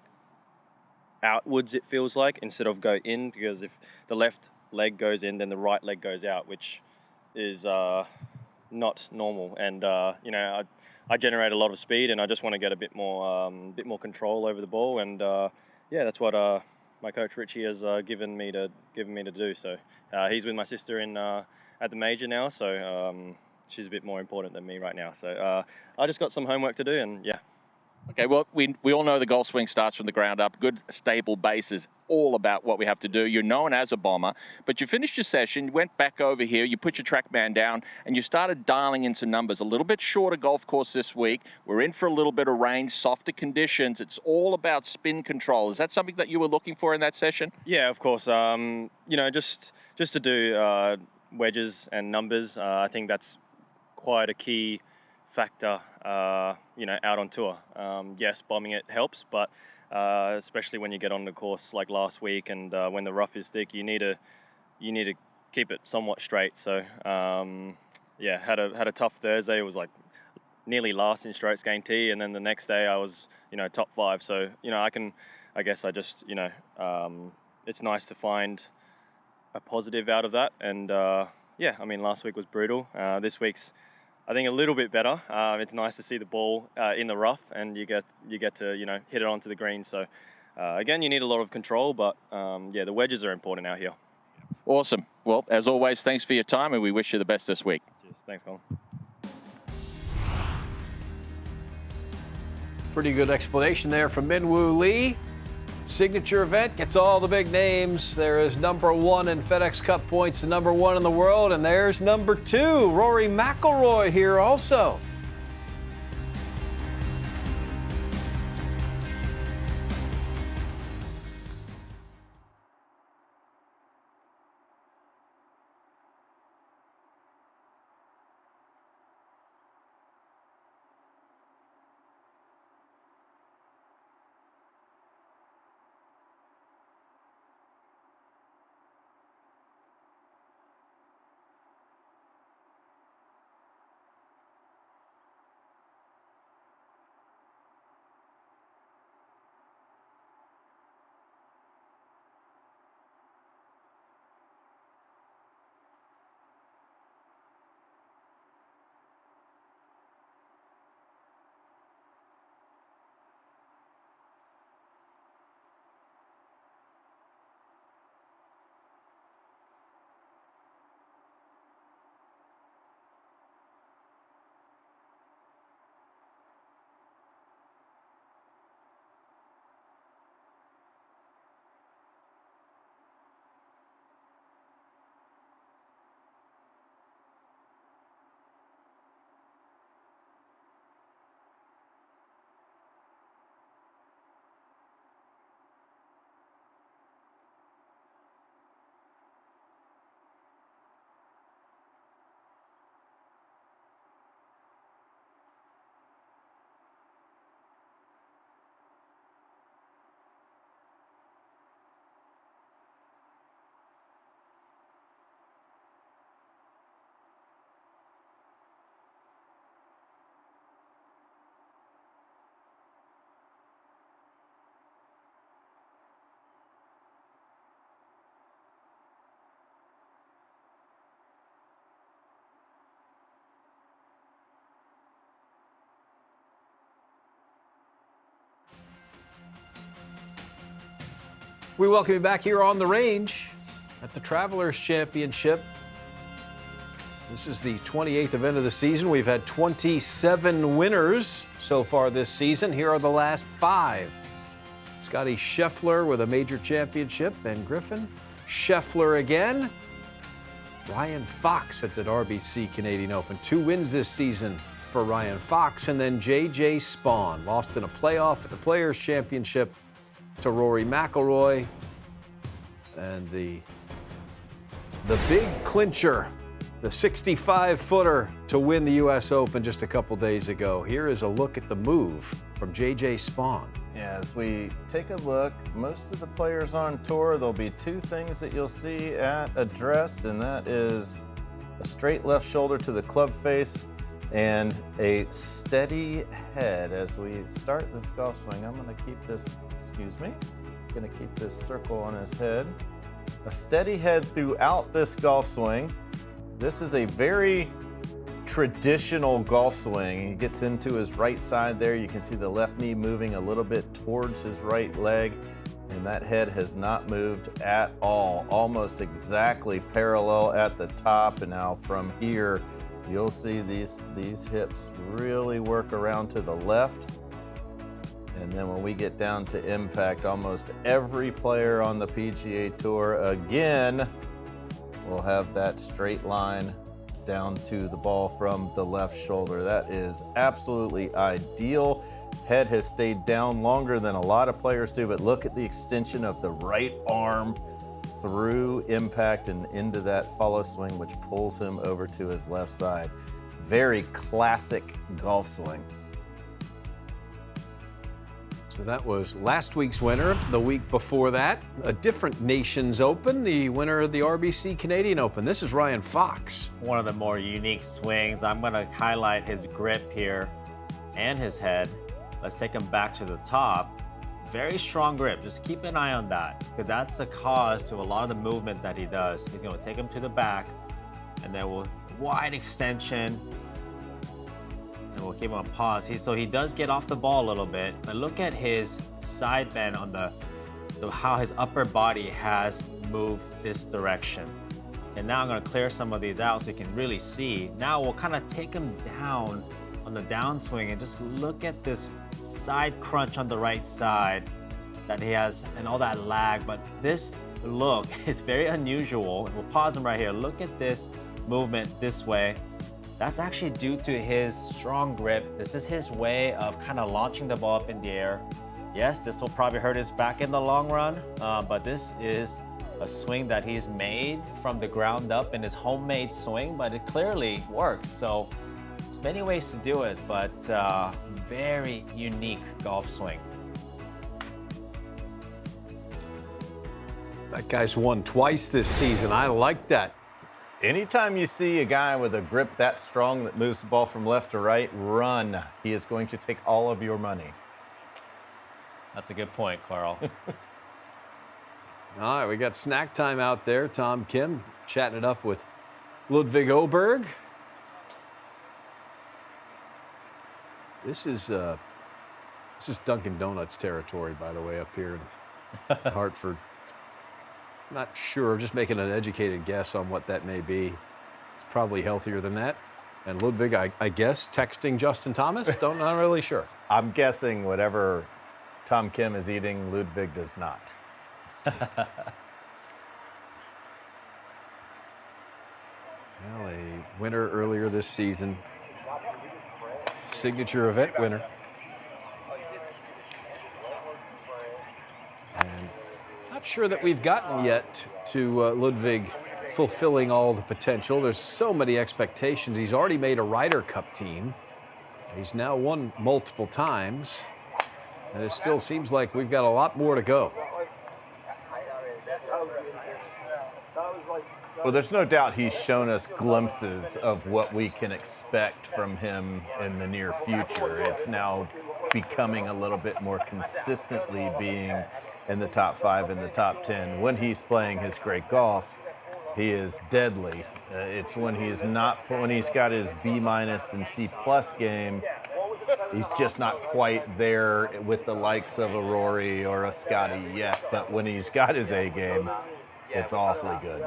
[SPEAKER 11] outwards, it feels like, instead of go in, because if the left leg goes in, then the right leg goes out, which is not normal. And I generate a lot of speed, and I just want to get a bit more control over the ball. And that's what my coach Richie has given me to do. So he's with my sister at the major now. So. She's a bit more important than me right now. So I just got some homework to do, and yeah.
[SPEAKER 5] Okay, well, we all know the golf swing starts from the ground up. Good, stable base is all about what we have to do. You're known as a bomber, but you finished your session, you went back over here, you put your TrackMan down, and you started dialing in some numbers. A little bit shorter golf course this week. We're in for a little bit of rain, softer conditions. It's all about spin control. Is that something that you were looking for in that session?
[SPEAKER 11] Yeah, of course. Just to do wedges and numbers, I think that's quite a key factor, out on tour. Yes, bombing it helps, but especially when you get on the course like last week and when the rough is thick, you need to keep it somewhat straight. So had a tough Thursday. It was like nearly last in strokes gained tee, and then the next day I was top 5. So it's nice to find a positive out of that. And last week was brutal. This week's I think a little bit better. It's nice to see the ball in the rough, and you get to hit it onto the green. So again, you need a lot of control, but the wedges are important out here.
[SPEAKER 5] Awesome. Well, as always, thanks for your time, and we wish you the best this week.
[SPEAKER 11] Cheers. Thanks, Colin.
[SPEAKER 1] Pretty good explanation there from Minwoo Lee. Signature event gets all the big names. There is number 1 in FedEx Cup points, the number 1 in the world, and there's number 2, Rory McIlroy here also. We welcome you back here on the range at the Travelers Championship. This is the 28th event of the season. We've had 27 winners so far this season. Here are the last 5. Scotty Scheffler with a major championship, and Griffin. Scheffler again. Ryan Fox at the RBC Canadian Open. 2 wins this season for Ryan Fox. And then J.J. Spaun lost in a playoff at the Players Championship to Rory McIlroy. And the big clincher, the 65-footer to win the U.S. Open just a couple days ago. Here is a look at the move from J.J. Spaun.
[SPEAKER 2] Yeah, as we take a look, most of the players on tour, there'll be 2 things that you'll see at address, and that is a straight left shoulder to the club face and a steady head. As we start this golf swing, I'm going to keep this, going to keep this circle on his head. A steady head throughout this golf swing. This is a very traditional golf swing. He gets into his right side there. You can see the left knee moving a little bit towards his right leg, and that head has not moved at all. Almost exactly parallel at the top, and now from here, you'll see these hips really work around to the left. And then when we get down to impact, almost every player on the PGA Tour, again, will have that straight line down to the ball from the left shoulder. That is absolutely ideal. Head has stayed down longer than a lot of players do, but look at the extension of the right arm through impact and into that follow swing, which pulls him over to his left side. Very classic golf swing.
[SPEAKER 1] So that was last week's winner. The week before that, a different Nations Open, the winner of the RBC Canadian Open. This is Ryan Fox.
[SPEAKER 3] One of the more unique swings. I'm going to highlight his grip here and his head. Let's take him back to the top. Very strong grip. Just keep an eye on that, because that's the cause to a lot of the movement that he does. He's going to take him to the back, and then we'll wide extension. And we'll keep him on pause. So he does get off the ball a little bit, but look at his side bend on how his upper body has moved this direction. And now I'm going to clear some of these out so you can really see. Now we'll kind of take him down on the downswing and just look at this side crunch on the right side that he has and all that lag. But this look is very unusual. We'll pause him right here. Look at this movement this way. That's actually due to his strong grip. This is his way of kind of launching the ball up in the air. Yes, this will probably hurt his back in the long run, but this is a swing that he's made from the ground up in his homemade swing, but it clearly works. So there's many ways to do it, but very unique golf swing.
[SPEAKER 1] That guy's won twice this season. I like that.
[SPEAKER 2] Anytime you see a guy with a grip that strong that moves the ball from left to right, run. He is going to take all of your money.
[SPEAKER 3] That's a good point, Carl.
[SPEAKER 1] All right, we got snack time out there. Tom Kim chatting it up with Ludwig Oberg. This is Dunkin' Donuts territory, by the way, up here in Hartford. Not sure, just making an educated guess on what that may be. It's probably healthier than that. And Ludwig, I guess, texting Justin Thomas? Not really sure.
[SPEAKER 2] I'm guessing whatever Tom Kim is eating, Ludwig does not.
[SPEAKER 1] Well, a winner earlier this season. Signature event winner. And not sure that we've gotten yet to Ludwig fulfilling all the potential. There's so many expectations. He's already made a Ryder Cup team. He's now won multiple times. And it still seems like we've got a lot more to go.
[SPEAKER 2] Well, there's no doubt he's shown us glimpses of what we can expect from him in the near future. It's now becoming a little bit more consistently being in the top 5, in the top 10. When he's playing his great golf, he is deadly. It's when he's not, when he's got his B- and C+ game, He's just not quite there with the likes of a Rory or a Scotty yet, but when he's got his A game, it's awfully good.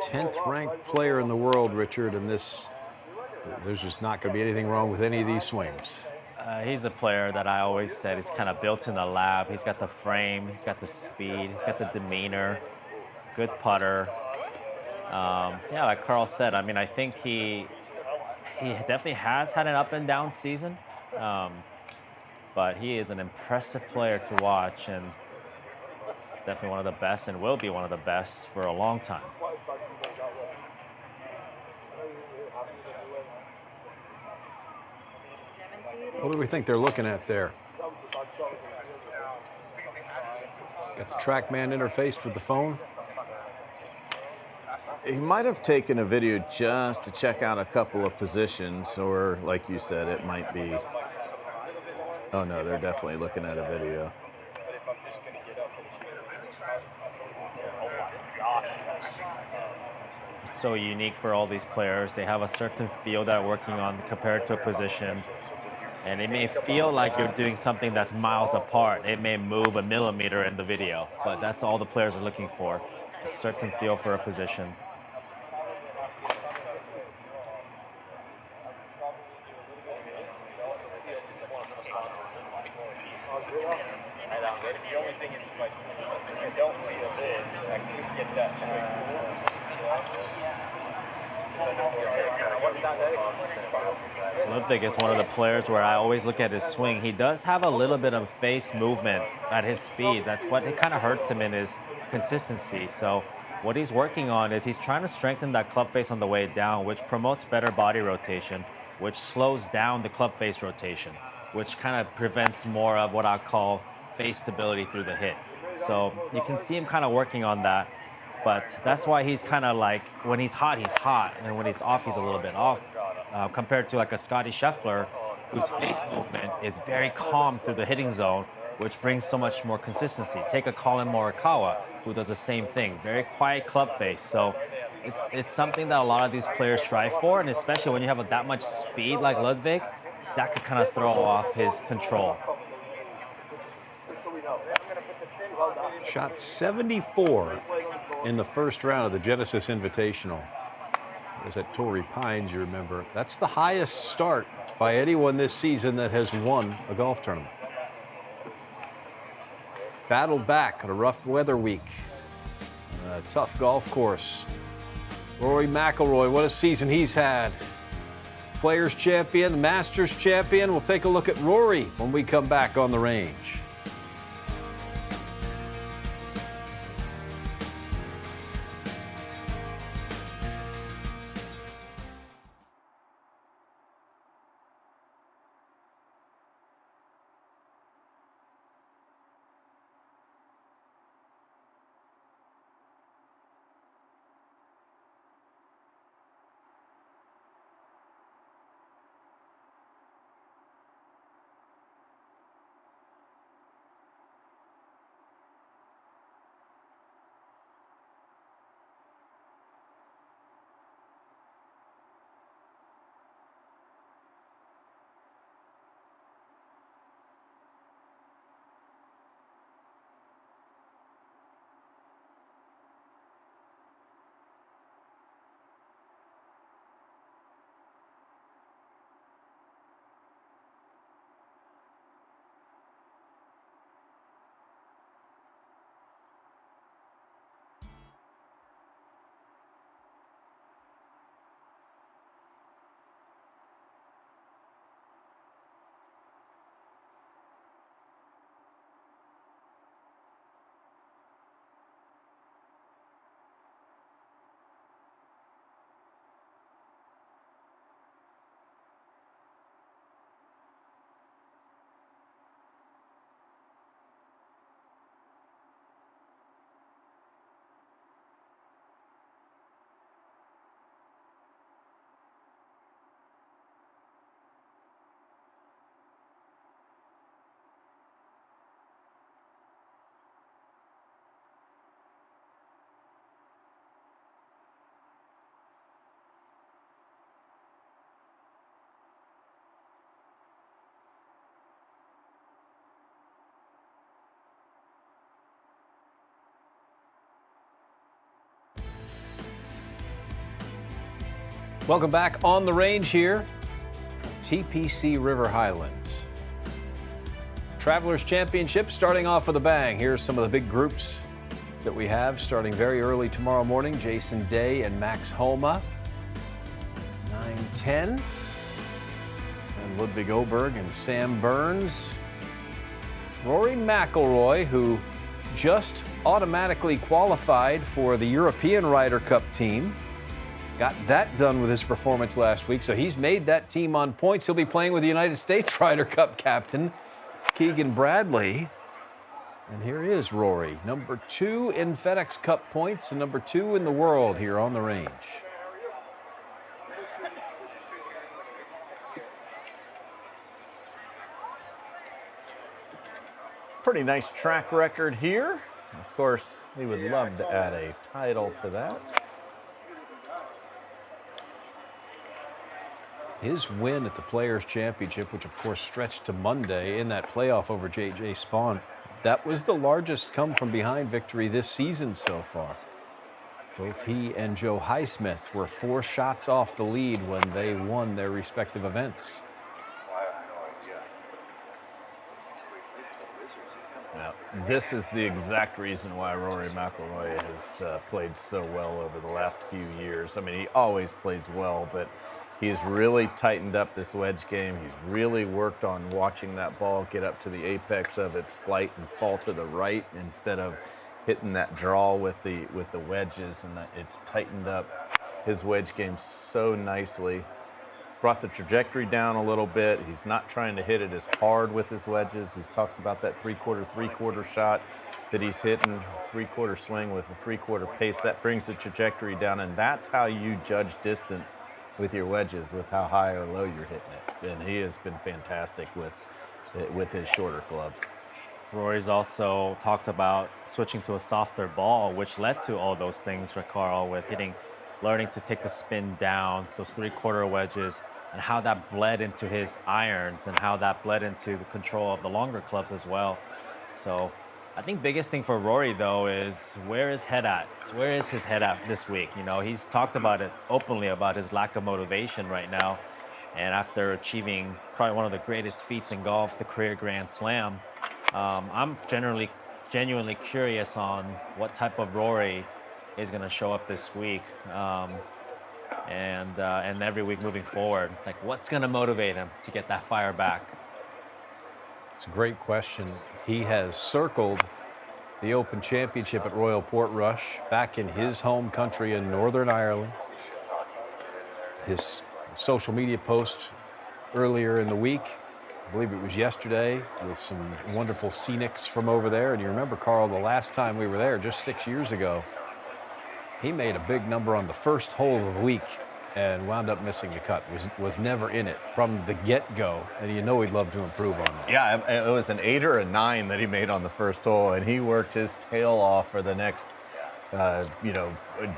[SPEAKER 1] 10th ranked player in the world, Richard, and there's just not going to be anything wrong with any of these swings.
[SPEAKER 3] He's a player that I always said he's kind of built in the lab. He's got the frame, he's got the speed, he's got the demeanor, good putter. Yeah, like Carl said, I mean, I think he definitely has had an up and down season, but he is an impressive player to watch and definitely one of the best and will be one of the best for a long time.
[SPEAKER 1] What do we think they're looking at there? Got the TrackMan interfaced with the phone.
[SPEAKER 2] He might have taken a video just to check out a couple of positions, or like you said, it might be. Oh no, they're definitely looking at a video.
[SPEAKER 3] So unique for all these players. They have a certain feel that they're working on compared to a position. And it may feel like you're doing something that's miles apart. It may move a millimeter in the video, but that's all the players are looking for. A certain feel for a position. Ludwig is one of the players where I always look at his swing. He does have a little bit of face movement at his speed. That's what it kind of hurts him in his consistency. So what he's working on is he's trying to strengthen that club face on the way down, which promotes better body rotation, which slows down the club face rotation, which kind of prevents more of what I call face stability through the hit. So you can see him kind of working on that. But that's why he's kind of like, when he's hot, and when he's off, he's a little bit off. Compared to like a Scotty Scheffler, whose face movement is very calm through the hitting zone, which brings so much more consistency. Take a Colin Morikawa, who does the same thing, very quiet club face. So it's something that a lot of these players strive for, and especially when you have that much speed like Ludwig, that could kind of throw off his control.
[SPEAKER 1] Shot 74 in the first round of the Genesis Invitational. It was at Torrey Pines, you remember. That's the highest start by anyone this season that has won a golf tournament. Battled back on a rough weather week. A tough golf course. Rory McIlroy, what a season he's had. Players champion, Masters champion. We'll take a look at Rory when we come back on the range. Welcome back on the range here from TPC River Highlands. Travelers Championship starting off with a bang. Here's some of the big groups that we have starting very early tomorrow morning. Jason Day and Max Homa, 9:10. And Ludwig Oberg and Sam Burns. Rory McIlroy, who just automatically qualified for the European Ryder Cup team. Got that done with his performance last week, so he's made that team on points. He'll be playing with the United States Ryder Cup captain, Keegan Bradley. And here is Rory, number 2 in FedEx Cup points and number 2 in the world here on the range.
[SPEAKER 2] Pretty nice track record here. Of course, he would love to add a title to that.
[SPEAKER 1] His win at the Players' Championship, which of course stretched to Monday in that playoff over J.J. Spawn, that was the largest come-from-behind victory this season so far. Both he and Joe Highsmith were 4 shots off the lead when they won their respective events.
[SPEAKER 2] Now, this is the exact reason why Rory McIlroy has played so well over the last few years. I mean, he always plays well, but he's really tightened up this wedge game. He's really worked on watching that ball get up to the apex of its flight and fall to the right instead of hitting that draw with the wedges, and it's tightened up his wedge game so nicely. Brought the trajectory down a little bit. He's not trying to hit it as hard with his wedges. He talks about that three-quarter shot that he's hitting, three-quarter swing with a three-quarter pace. That brings the trajectory down, and that's how you judge distance with your wedges, with how high or low you're hitting it. And he has been fantastic with his shorter clubs.
[SPEAKER 3] Rory's also talked about switching to a softer ball, which led to all those things for Carl with learning to take the spin down, those three-quarter wedges, and how that bled into his irons and how that bled into the control of the longer clubs as well. So I think biggest thing for Rory, though, is where is head at? Where is his head at this week? You know, he's talked about it openly about his lack of motivation right now. And after achieving probably one of the greatest feats in golf, the career Grand Slam, I'm genuinely curious on what type of Rory is going to show up this week and every week moving forward. Like, what's going to motivate him to get that fire back?
[SPEAKER 1] It's a great question. He has circled the Open Championship at Royal Portrush back in his home country in Northern Ireland. His social media post earlier in the week, I believe it was yesterday, with some wonderful scenics from over there. And you remember, Carl, the last time we were there, just 6 years ago, he made a big number on the first hole of the week and wound up missing the cut. Was never in it from the get-go, and you know he'd love to improve on that.
[SPEAKER 2] Yeah, it was an 8 or a 9 that he made on the first hole, and he worked his tail off for the next, a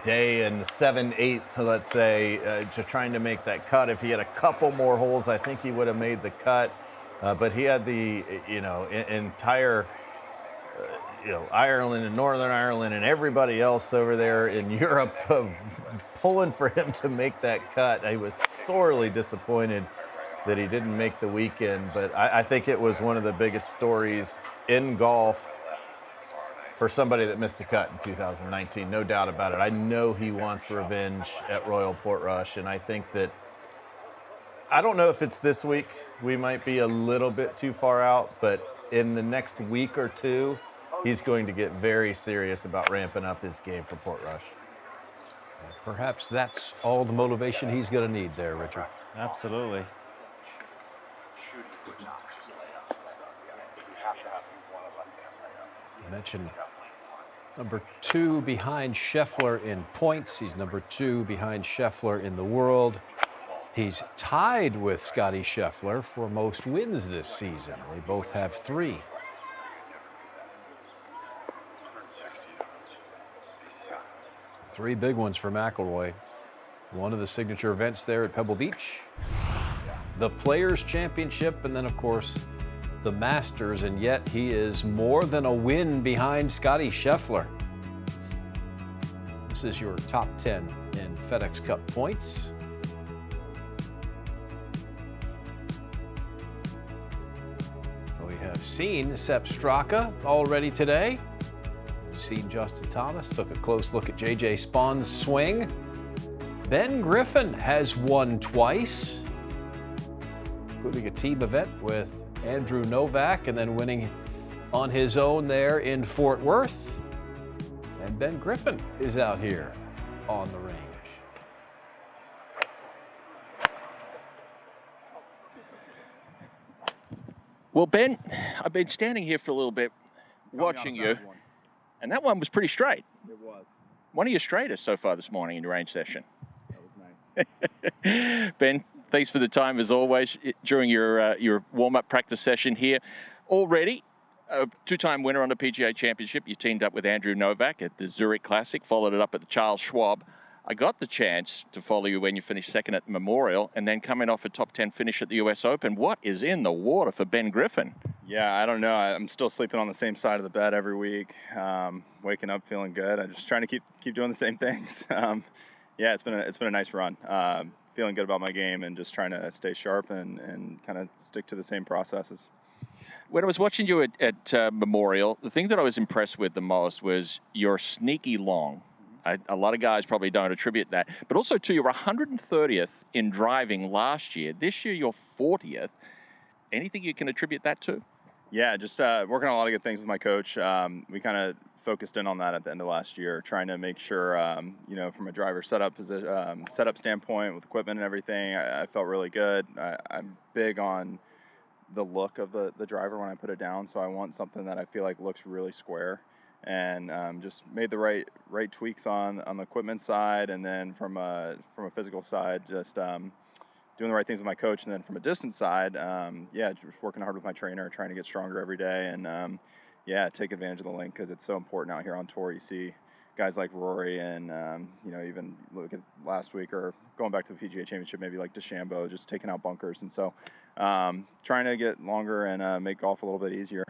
[SPEAKER 2] day and 7/8, let's say, to trying to make that cut. If he had a couple more holes, I think he would have made the cut. But he had the, entire, Ireland and Northern Ireland and everybody else over there in Europe pulling for him to make that cut. I was sorely disappointed that he didn't make the weekend, but I think it was one of the biggest stories in golf for somebody that missed the cut in 2019, no doubt about it. I know he wants revenge at Royal Portrush, and I think that, I don't know if it's this week. We might be a little bit too far out, but in the next week or two, he's going to get very serious about ramping up his game for Portrush.
[SPEAKER 1] Perhaps that's all the motivation he's going to need there, Richard.
[SPEAKER 3] Absolutely.
[SPEAKER 1] You mentioned number 2 behind Scheffler in points. He's number 2 behind Scheffler in the world. He's tied with Scotty Scheffler for most wins this season. They both have 3. Three big ones for McIlroy. One of the signature events there at Pebble Beach, the Players' Championship, and then, of course, the Masters, and yet he is more than a win behind Scotty Scheffler. This is your top 10 in FedEx Cup points. seen Sepp Straka already today. You've seen Justin Thomas. Took a close look at J.J. Spahn's swing. Ben Griffin has won twice, including a team event with Andrew Novak, and then winning on his own there in Fort Worth. And Ben Griffin is out here on the range.
[SPEAKER 5] Well, Ben, I've been standing here for a little bit watching you, and that one was pretty straight.
[SPEAKER 12] It was.
[SPEAKER 5] One of your straightest so far this morning in your range session.
[SPEAKER 12] That was nice.
[SPEAKER 5] Ben, thanks for the time as always during your warm-up practice session here. Already a two-time winner on the PGA Championship. You teamed up with Andrew Novak at the Zurich Classic, followed it up at the Charles Schwab. I got the chance to follow you when you finished second at the Memorial, and then coming off a top 10 finish at the US Open. What is in the water for Ben Griffin?
[SPEAKER 12] Yeah, I don't know. I'm still sleeping on the same side of the bed every week. Waking up feeling good. I'm just trying to keep doing the same things. Yeah, it's been a nice run. Feeling good about my game and just trying to stay sharp and kind of stick to the same processes.
[SPEAKER 5] When I was watching you at Memorial, the thing that I was impressed with the most was your sneaky long. A lot of guys probably don't attribute that. But also, too, you were 130th in driving last year. This year, you're 40th. Anything you can attribute that to?
[SPEAKER 12] Yeah, just working on a lot of good things with my coach. We kind of focused in on that at the end of last year, trying to make sure, from a driver setup standpoint with equipment and everything, I felt really good. I'm big on the look of the driver when I put it down, so I want something that I feel like looks really square. And just made the right tweaks on the equipment side, and then from a physical side, just doing the right things with my coach, and then from a distance side, just working hard with my trainer, trying to get stronger every day, and take advantage of the link because it's so important out here on tour. You see guys like Rory, and even look at last week or going back to the PGA Championship, maybe like DeChambeau, just taking out bunkers, and so trying to get longer and make golf a little bit easier.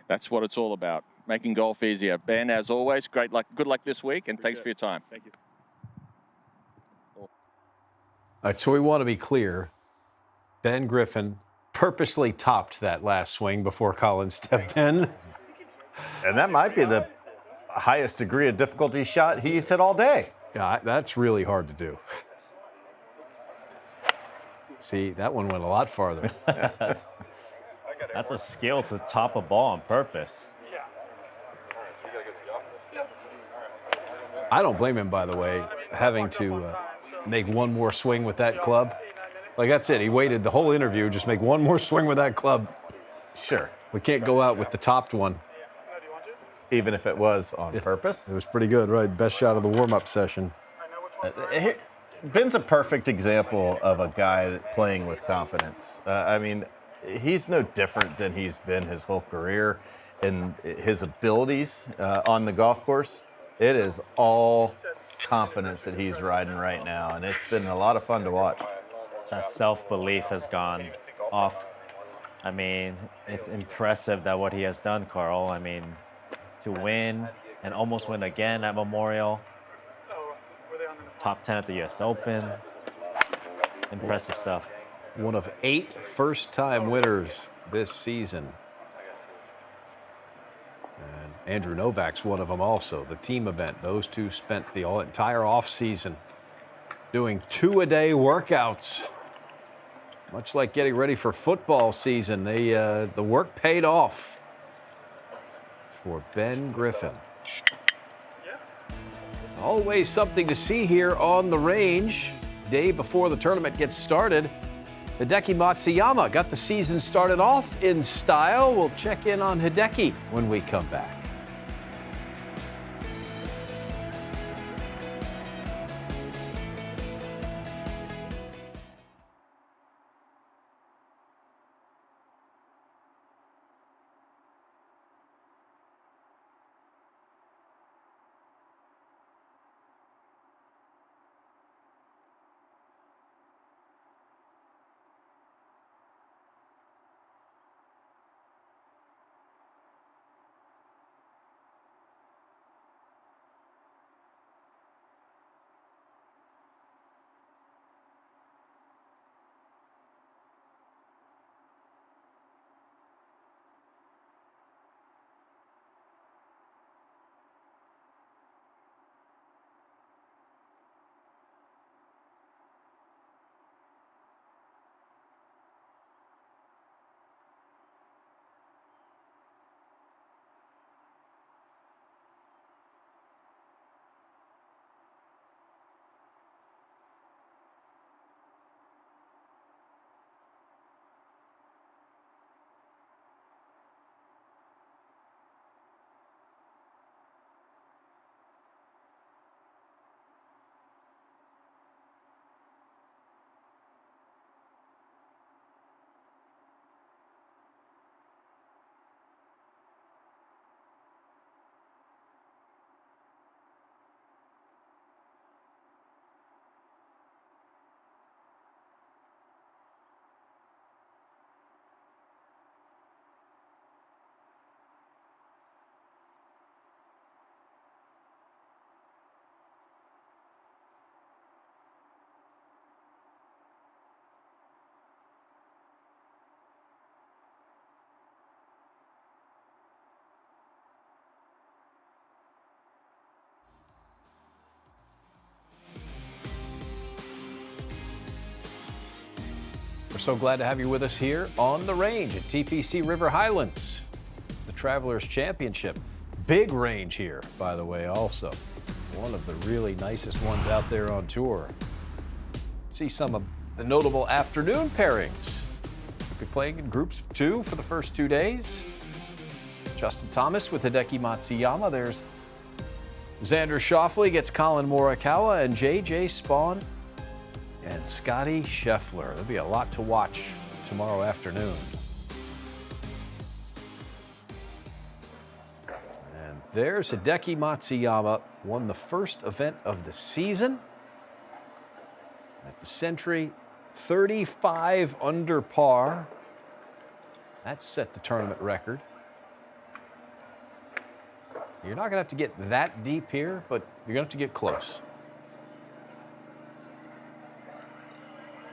[SPEAKER 5] That's what it's all about, making golf easier. Ben, as always, good luck this week, and thanks for your time.
[SPEAKER 12] Thank you.
[SPEAKER 1] All right, so we want to be clear. Ben Griffin purposely topped that last swing before Colin stepped in.
[SPEAKER 2] And that might be the highest degree of difficulty shot he's hit all day.
[SPEAKER 1] Yeah, that's really hard to do. See, that one went a lot farther.
[SPEAKER 3] That's a skill to top a ball on purpose.
[SPEAKER 1] I don't blame him, by the way, having to make one more swing with that club. Like, that's it. He waited the whole interview, just make one more swing with that club.
[SPEAKER 2] Sure.
[SPEAKER 1] We can't go out with the topped one.
[SPEAKER 2] Even if it was on purpose?
[SPEAKER 1] It was pretty good, right? Best shot of the warm-up session.
[SPEAKER 2] Ben's a perfect example of a guy playing with confidence. He's no different than he's been his whole career in his abilities on the golf course. It is all confidence that he's riding right now, and it's been a lot of fun to watch.
[SPEAKER 3] That self-belief has gone off. It's impressive that what he has done, Carl. To win and almost win again at Memorial. Top 10 at the US Open. Impressive stuff.
[SPEAKER 1] One of 8 first-time winners this season. And Andrew Novak's one of them also, the team event. Those two spent the entire off-season doing 2-a-day workouts. Much like getting ready for football season, the work paid off for Ben Griffin. It's always something to see here on the range. Day before the tournament gets started, Hideki Matsuyama got the season started off in style. We'll check in on Hideki when we come back. so glad to have you with us here on the range at TPC River Highlands, the Travelers Championship. Big range here, by the way, also. One of the really nicest ones out there on tour. See some of the notable afternoon pairings. We'll be playing in groups of 2 for the first 2 days. Justin Thomas with Hideki Matsuyama. There's Xander Schauffele gets Colin Morikawa, and J.J. Spawn and Scotty Scheffler. There'll be a lot to watch tomorrow afternoon. And there's Hideki Matsuyama, won the first event of the season at the Century, 35 under par. That set the tournament record. You're not going to have to get that deep here, but you're going to have to get close.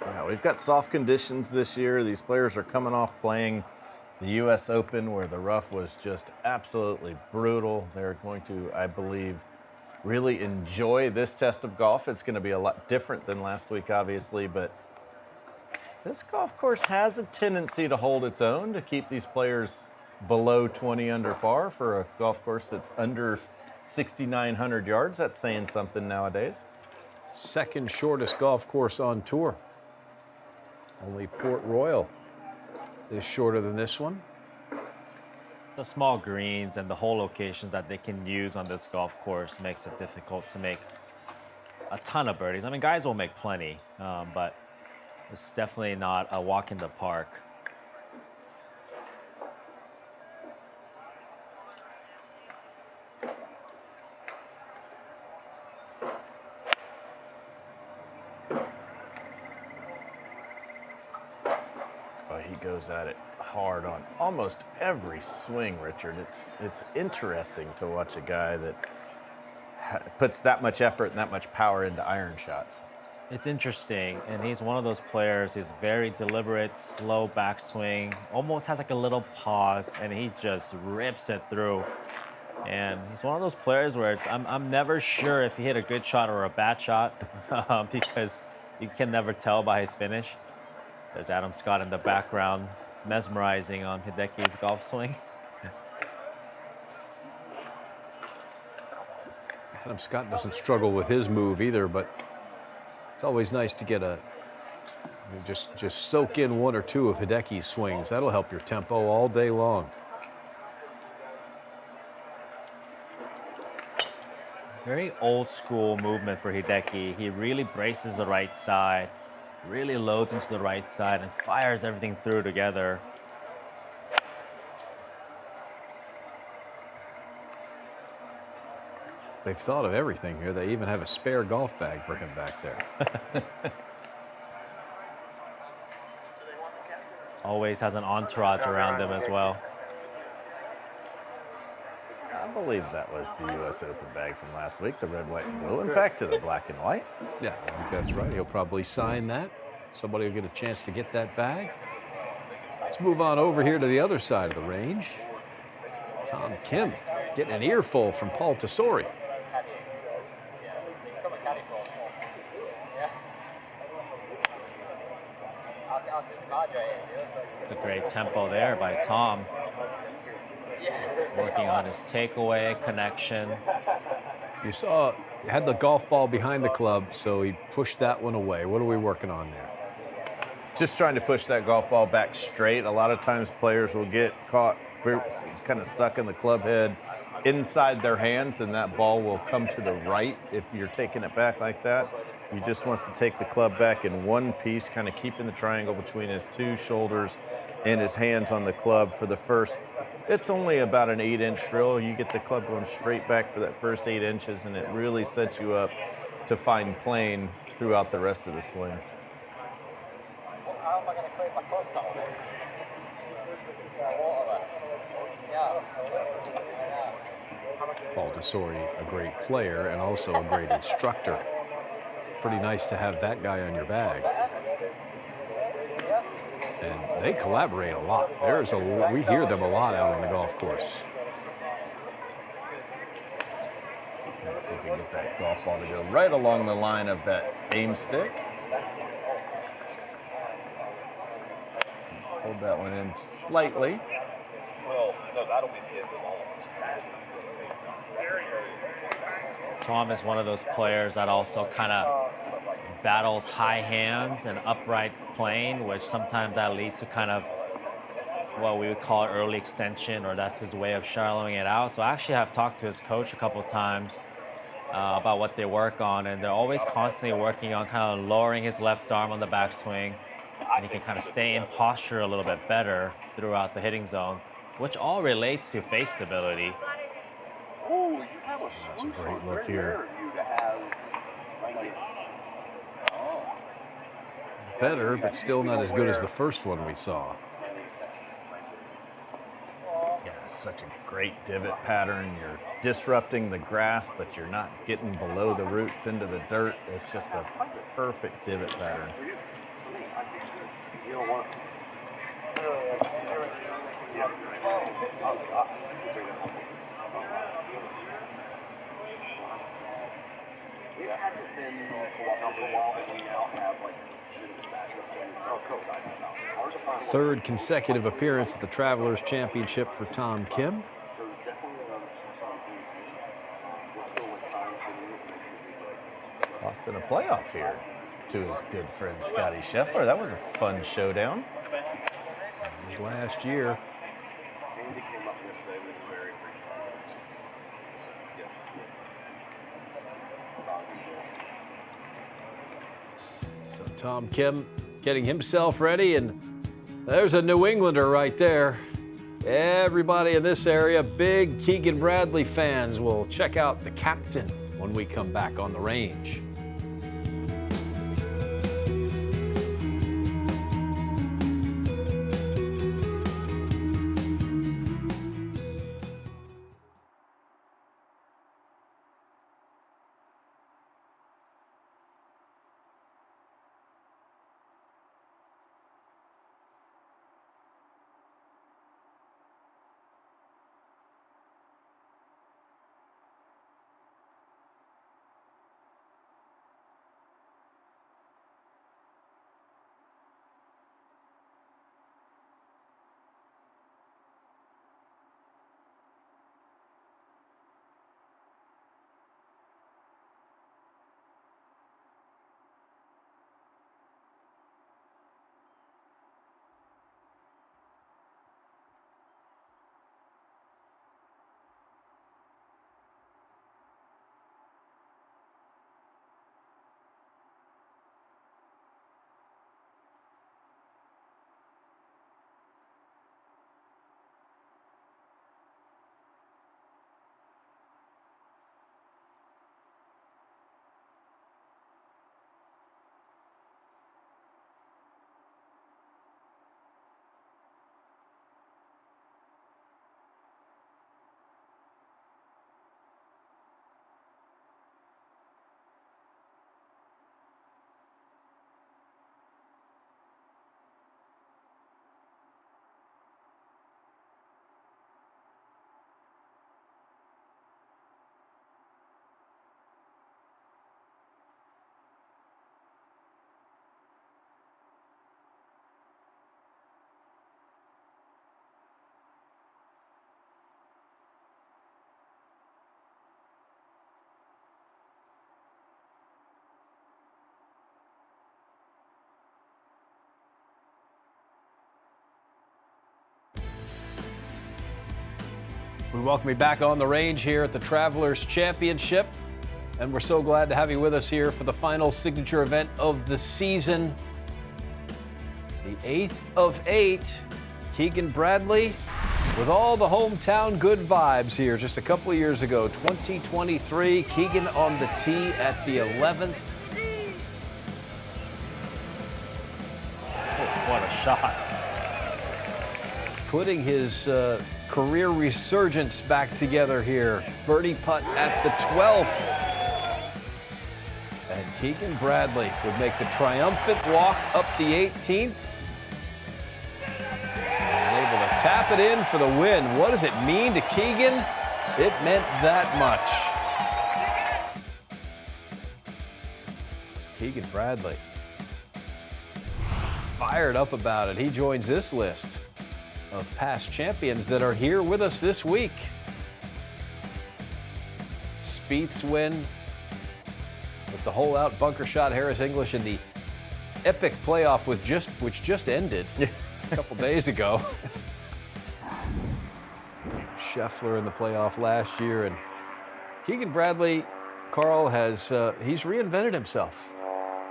[SPEAKER 2] Yeah, we've got soft conditions this year. These players are coming off playing the U.S. Open where the rough was just absolutely brutal. They're going to, I believe, really enjoy this test of golf. It's going to be a lot different than last week, obviously, but this golf course has a tendency to hold its own, to keep these players below 20 under par for a golf course that's under 6,900 yards. That's saying something nowadays.
[SPEAKER 1] Second shortest golf course on tour. Only Port Royal is shorter than this one.
[SPEAKER 3] The small greens and the hole locations that they can use on this golf course makes it difficult to make a ton of birdies. I mean, guys will make plenty, but it's definitely not a walk in the park.
[SPEAKER 2] He goes at it hard on almost every swing, Richard. It's interesting to watch a guy that puts that much effort and that much power into iron shots.
[SPEAKER 3] It's interesting, and he's one of those players. He's very deliberate, slow backswing, almost has like a little pause, and he just rips it through. And he's one of those players where I'm never sure if he hit a good shot or a bad shot because you can never tell by his finish. There's Adam Scott in the background, mesmerizing on Hideki's golf swing.
[SPEAKER 1] Adam Scott doesn't struggle with his move either, but it's always nice to get just soak in 1 or 2 of Hideki's swings. That'll help your tempo all day long.
[SPEAKER 3] Very old school movement for Hideki. He really braces the right side, really loads into the right side and fires everything through together.
[SPEAKER 1] They've thought of everything here. They even have a spare golf bag for him back there.
[SPEAKER 3] Always has an entourage around him as well.
[SPEAKER 2] I believe that was the U.S. Open bag from last week, the red, white, and blue, and back to the black and white.
[SPEAKER 1] Yeah, I think that's right. He'll probably sign that. Somebody will get a chance to get that bag. Let's move on over here to the other side of the range. Tom Kim getting an earful from Paul Tesori.
[SPEAKER 3] It's a great tempo there by Tom. Working on his takeaway, connection.
[SPEAKER 1] You saw, he had the golf ball behind the club, so he pushed that one away. What are we working on there?
[SPEAKER 2] Just trying to push that golf ball back straight. A lot of times players will get caught kind of sucking the club head inside their hands, and that ball will come to the right if you're taking it back like that. He just wants to take the club back in one piece, kind of keeping the triangle between his 2 shoulders and his hands on the club for the first. It's only about an 8-inch drill. You get the club going straight back for that first 8 inches, and it really sets you up to find plane throughout the rest of the swing.
[SPEAKER 1] Paul Tesori, a great player and also a great instructor. Pretty nice to have that guy on your bag. And they collaborate a lot. We hear them a lot out on the golf course.
[SPEAKER 2] Let's see if we can get that golf ball to go right along the line of that aim stick. Pulled that one in slightly.
[SPEAKER 8] Well, no, that'll be the end of all.
[SPEAKER 3] Tom is one of those players that also kind of battles high hands and upright playing, which sometimes that leads to kind of what we would call early extension, or that's his way of shallowing it out. So I actually have talked to his coach a couple of times about what they work on, and they're always constantly working on kind of lowering his left arm on the backswing, and he can kind of stay in posture a little bit better throughout the hitting zone, which all relates to face stability.
[SPEAKER 1] That's a great look here. Better, but still not as good as the first one we saw.
[SPEAKER 2] Yeah, such a great divot pattern. You're disrupting the grass, but you're not getting below the roots into the dirt. It's just a perfect divot pattern.
[SPEAKER 8] It hasn't been for a while, and we now have like
[SPEAKER 1] Third consecutive appearance at the Travelers Championship for Tom Kim.
[SPEAKER 2] Lost in a playoff here to his good friend Scotty Scheffler. That was a fun showdown.
[SPEAKER 1] It was last year. So Tom Kim getting himself ready, and there's a New Englander right there. Everybody in this area, big Keegan Bradley fans, will check out the captain when we come back on the range. We welcome you back on the range here at the Travelers Championship, and we're so glad to have you with us here for the final signature event of the season. The 8th of 8, Keegan Bradley with all the hometown good vibes here just a couple of years ago, 2023. Keegan on the tee at the 11th.
[SPEAKER 3] Oh, what a shot.
[SPEAKER 1] Putting his career resurgence back together here. Birdie putt at the 12th. And Keegan Bradley would make the triumphant walk up the 18th. And able to tap it in for the win. What does it mean to Keegan? It meant that much. Keegan Bradley. fired up about it. He joins this list of past champions that are here with us this week. Spieth's win with the hole-out bunker shot, Harris English in the epic playoff which just ended a couple days ago. Scheffler in the playoff last year, and Keegan Bradley, Carl, has he's reinvented himself.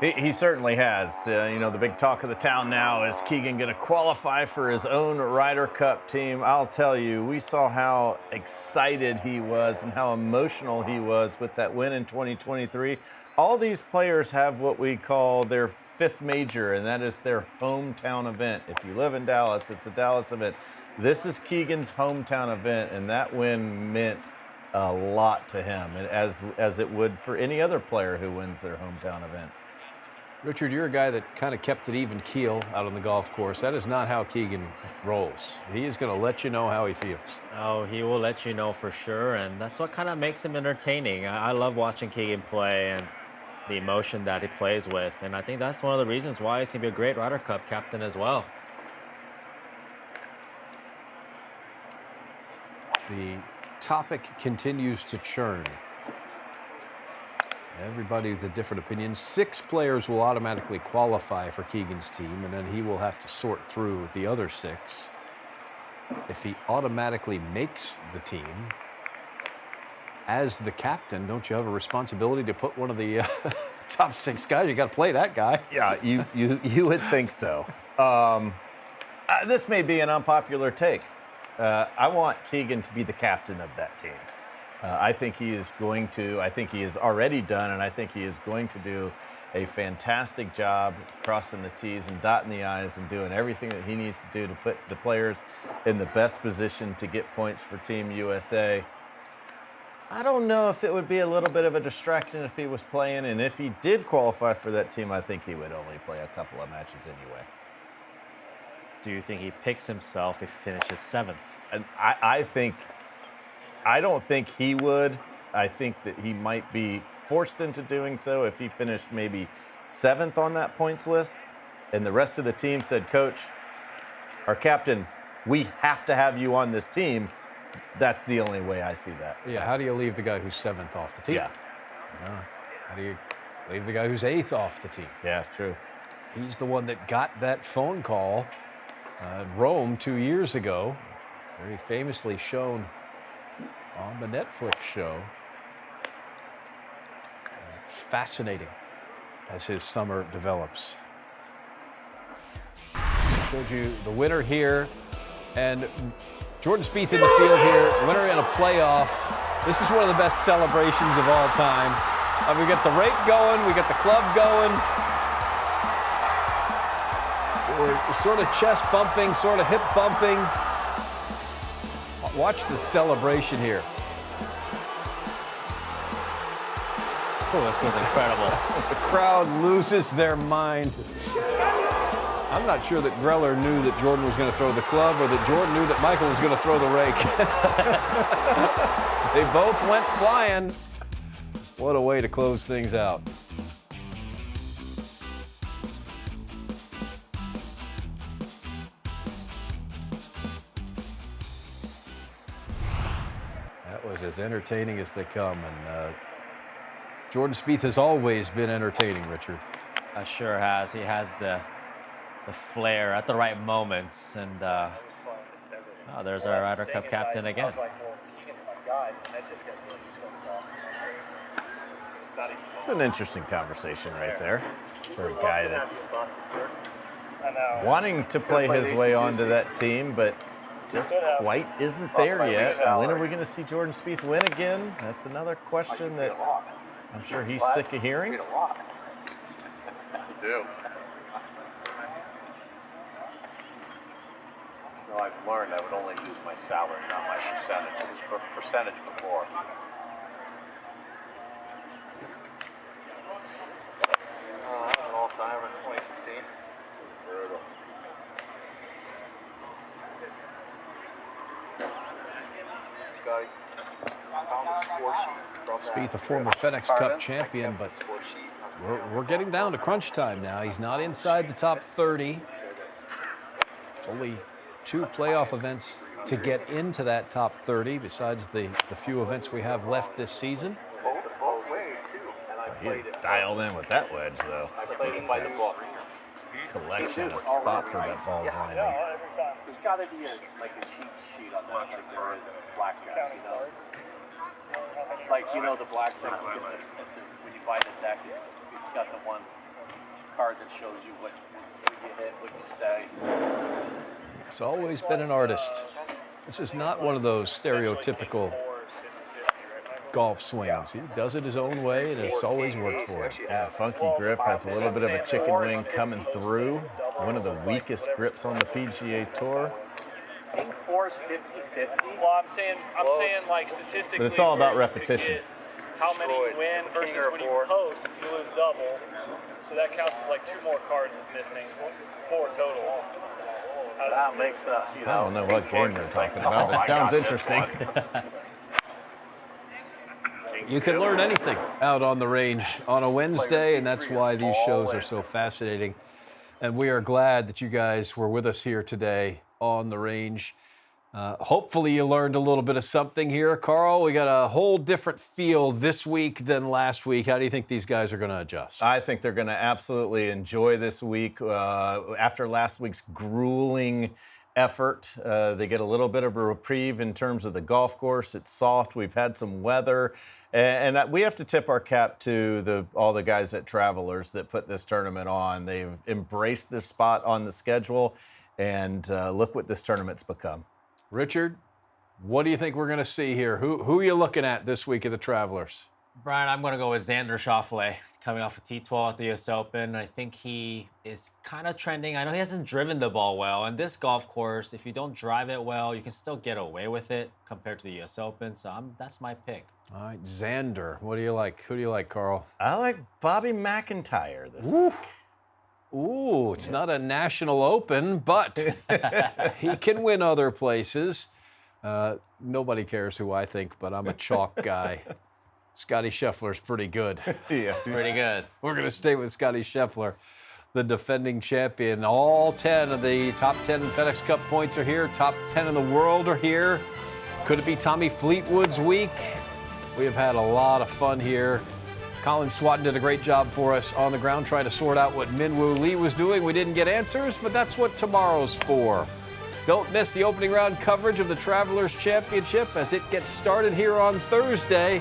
[SPEAKER 2] He certainly has. You know, the big talk of the town now is Keegan going to qualify for his own Ryder Cup team. I'll tell you, we saw how excited he was and how emotional he was with that win in 2023. All these players have what we call their fifth major, and that is their hometown event. If you live in Dallas, it's a Dallas event. This is Keegan's hometown event, and that win meant a lot to him, and as it would for any other player who wins their hometown event.
[SPEAKER 1] Richard, you're a guy that kind of kept it even keel out on the golf course. That is not how Keegan rolls. He is going to let you know how he feels.
[SPEAKER 3] Oh, he will let you know for sure, and that's what kind of makes him entertaining. I love watching Keegan play and the emotion that he plays with, and I think that's one of the reasons why he's going to be a great Ryder Cup captain as well.
[SPEAKER 1] The topic continues to churn. Everybody with a different opinion. 6 players will automatically qualify for Keegan's team, and then he will have to sort through the other 6. If he automatically makes the team, as the captain, don't you have a responsibility to put one of the top 6 guys? You got to play that guy.
[SPEAKER 2] Yeah, you would think so. This may be an unpopular take. I want Keegan to be the captain of that team. I think he is going to, I think he has already done, and I think he is going to do a fantastic job crossing the T's and dotting the I's and doing everything that he needs to do to put the players in the best position to get points for Team USA. I don't know if it would be a little bit of a distraction if he was playing, and if he did qualify for that team, I think he would only play a couple of matches anyway.
[SPEAKER 3] Do you think he picks himself if he finishes 7th?
[SPEAKER 2] And I don't think he would. I think that he might be forced into doing so if he finished maybe 7th on that points list and the rest of the team said, Coach, our captain, we have to have you on this team. That's the only way I see that.
[SPEAKER 1] Yeah, how do you leave the guy who's 7th off the team?
[SPEAKER 2] Yeah.
[SPEAKER 1] How do you leave the guy who's 8th off the team?
[SPEAKER 2] Yeah, true.
[SPEAKER 1] He's the one that got that phone call in Rome 2 years ago, very famously shown on the Netflix show. Fascinating as his summer develops. Showed you the winner here, and Jordan Spieth in the field here, winner in a playoff. This is one of the best celebrations of all time. We got the rake going, we got the club going. We're sort of chest bumping, sort of hip bumping. Watch the celebration here.
[SPEAKER 3] Oh, this was incredible.
[SPEAKER 1] The crowd loses their mind. I'm not sure that Greller knew that Jordan was going to throw the club or that Jordan knew that Michael was going to throw the rake. They both went flying. What a way to close things out. That was as entertaining as they come, and Jordan Spieth has always been entertaining, Richard.
[SPEAKER 3] Sure has. He has the flair at the right moments, and there's our Ryder Cup captain again.
[SPEAKER 2] It's an interesting conversation right there for a guy that's wanting to play his way onto that team, but just quite isn't there yet. When are we going to see Jordan Spieth win again? That's another question that I'm sure he's sick of hearing.
[SPEAKER 8] You do. No, I've learned I would only use my salary, not my percentage. It was percentage before. That was an all-timer in 2016. Brutal. Scotty.
[SPEAKER 1] Spieth, a former FedEx Cup champion, but we're getting down to crunch time now. He's not inside the top 30. It's only 2 playoff events to get into that top 30, besides the few events we have left this season.
[SPEAKER 2] He's dialed in with that wedge, though. Look at that collection of spots where that ball's landing.
[SPEAKER 8] There's got to be a cheat sheet on that, like there is blackjack, you know? Like, you know, the blackjack, when you buy the deck, it's got the one card that shows you what you hit, what you stay.
[SPEAKER 1] He's always been an artist. This is not one of those stereotypical golf swings. He does it his own way, and it's always worked for him.
[SPEAKER 2] Yeah, funky grip, has a little bit of a chicken wing coming through. One of the weakest grips on the PGA Tour.
[SPEAKER 8] I think 4 is 50-50.
[SPEAKER 13] Well, I'm saying like statistically.
[SPEAKER 2] But it's all about repetition.
[SPEAKER 13] How many you win versus when you post, you lose double. So that counts as like 2 more cards missing, 4 total.
[SPEAKER 8] That makes
[SPEAKER 2] I don't know what game they're talking about, but it sounds interesting.
[SPEAKER 1] You can learn anything out on the range on a Wednesday, and that's why these shows are so fascinating. And we are glad that you guys were with us here today on the range. Hopefully you learned a little bit of something here. Carl, we got a whole different feel this week than last week. How do you think these guys are going to adjust?
[SPEAKER 2] I think they're going to absolutely enjoy this week. After last week's grueling effort, they get a little bit of a reprieve in terms of the golf course. It's soft. We've had some weather. And we have to tip our cap to all the guys at Travelers that put this tournament on. They've embraced this spot on the schedule, and look what this tournament's become.
[SPEAKER 1] Richard, what do you think we're going to see here? Who are you looking at this week at the Travelers?
[SPEAKER 3] Brian, I'm going to go with Xander Schauffele, coming off a T12 at the US Open. I think he is kind of trending. I know he hasn't driven the ball well. And this golf course, if you don't drive it well, you can still get away with it compared to the US Open. So that's my pick.
[SPEAKER 1] All right, Xander. What do you like? Who do you like, Carl?
[SPEAKER 2] I like Bobby McIntyre this week.
[SPEAKER 1] Ooh, it's not a national open, but he can win other places. Nobody cares who I think, but I'm a chalk guy. Scotty Scheffler's pretty good.
[SPEAKER 2] Yeah,
[SPEAKER 3] pretty good.
[SPEAKER 1] We're going to stay with Scotty Scheffler, the defending champion. All 10 of the top 10 FedEx Cup points are here. Top 10 in the world are here. Could it be Tommy Fleetwood's week? We have had a lot of fun here. Colin Swatton did a great job for us on the ground trying to sort out what Minwoo Lee was doing. We didn't get answers, but that's what tomorrow's for. Don't miss the opening round coverage of the Travelers Championship as it gets started here on Thursday.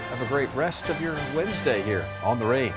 [SPEAKER 1] Have a great rest of your Wednesday here on the range.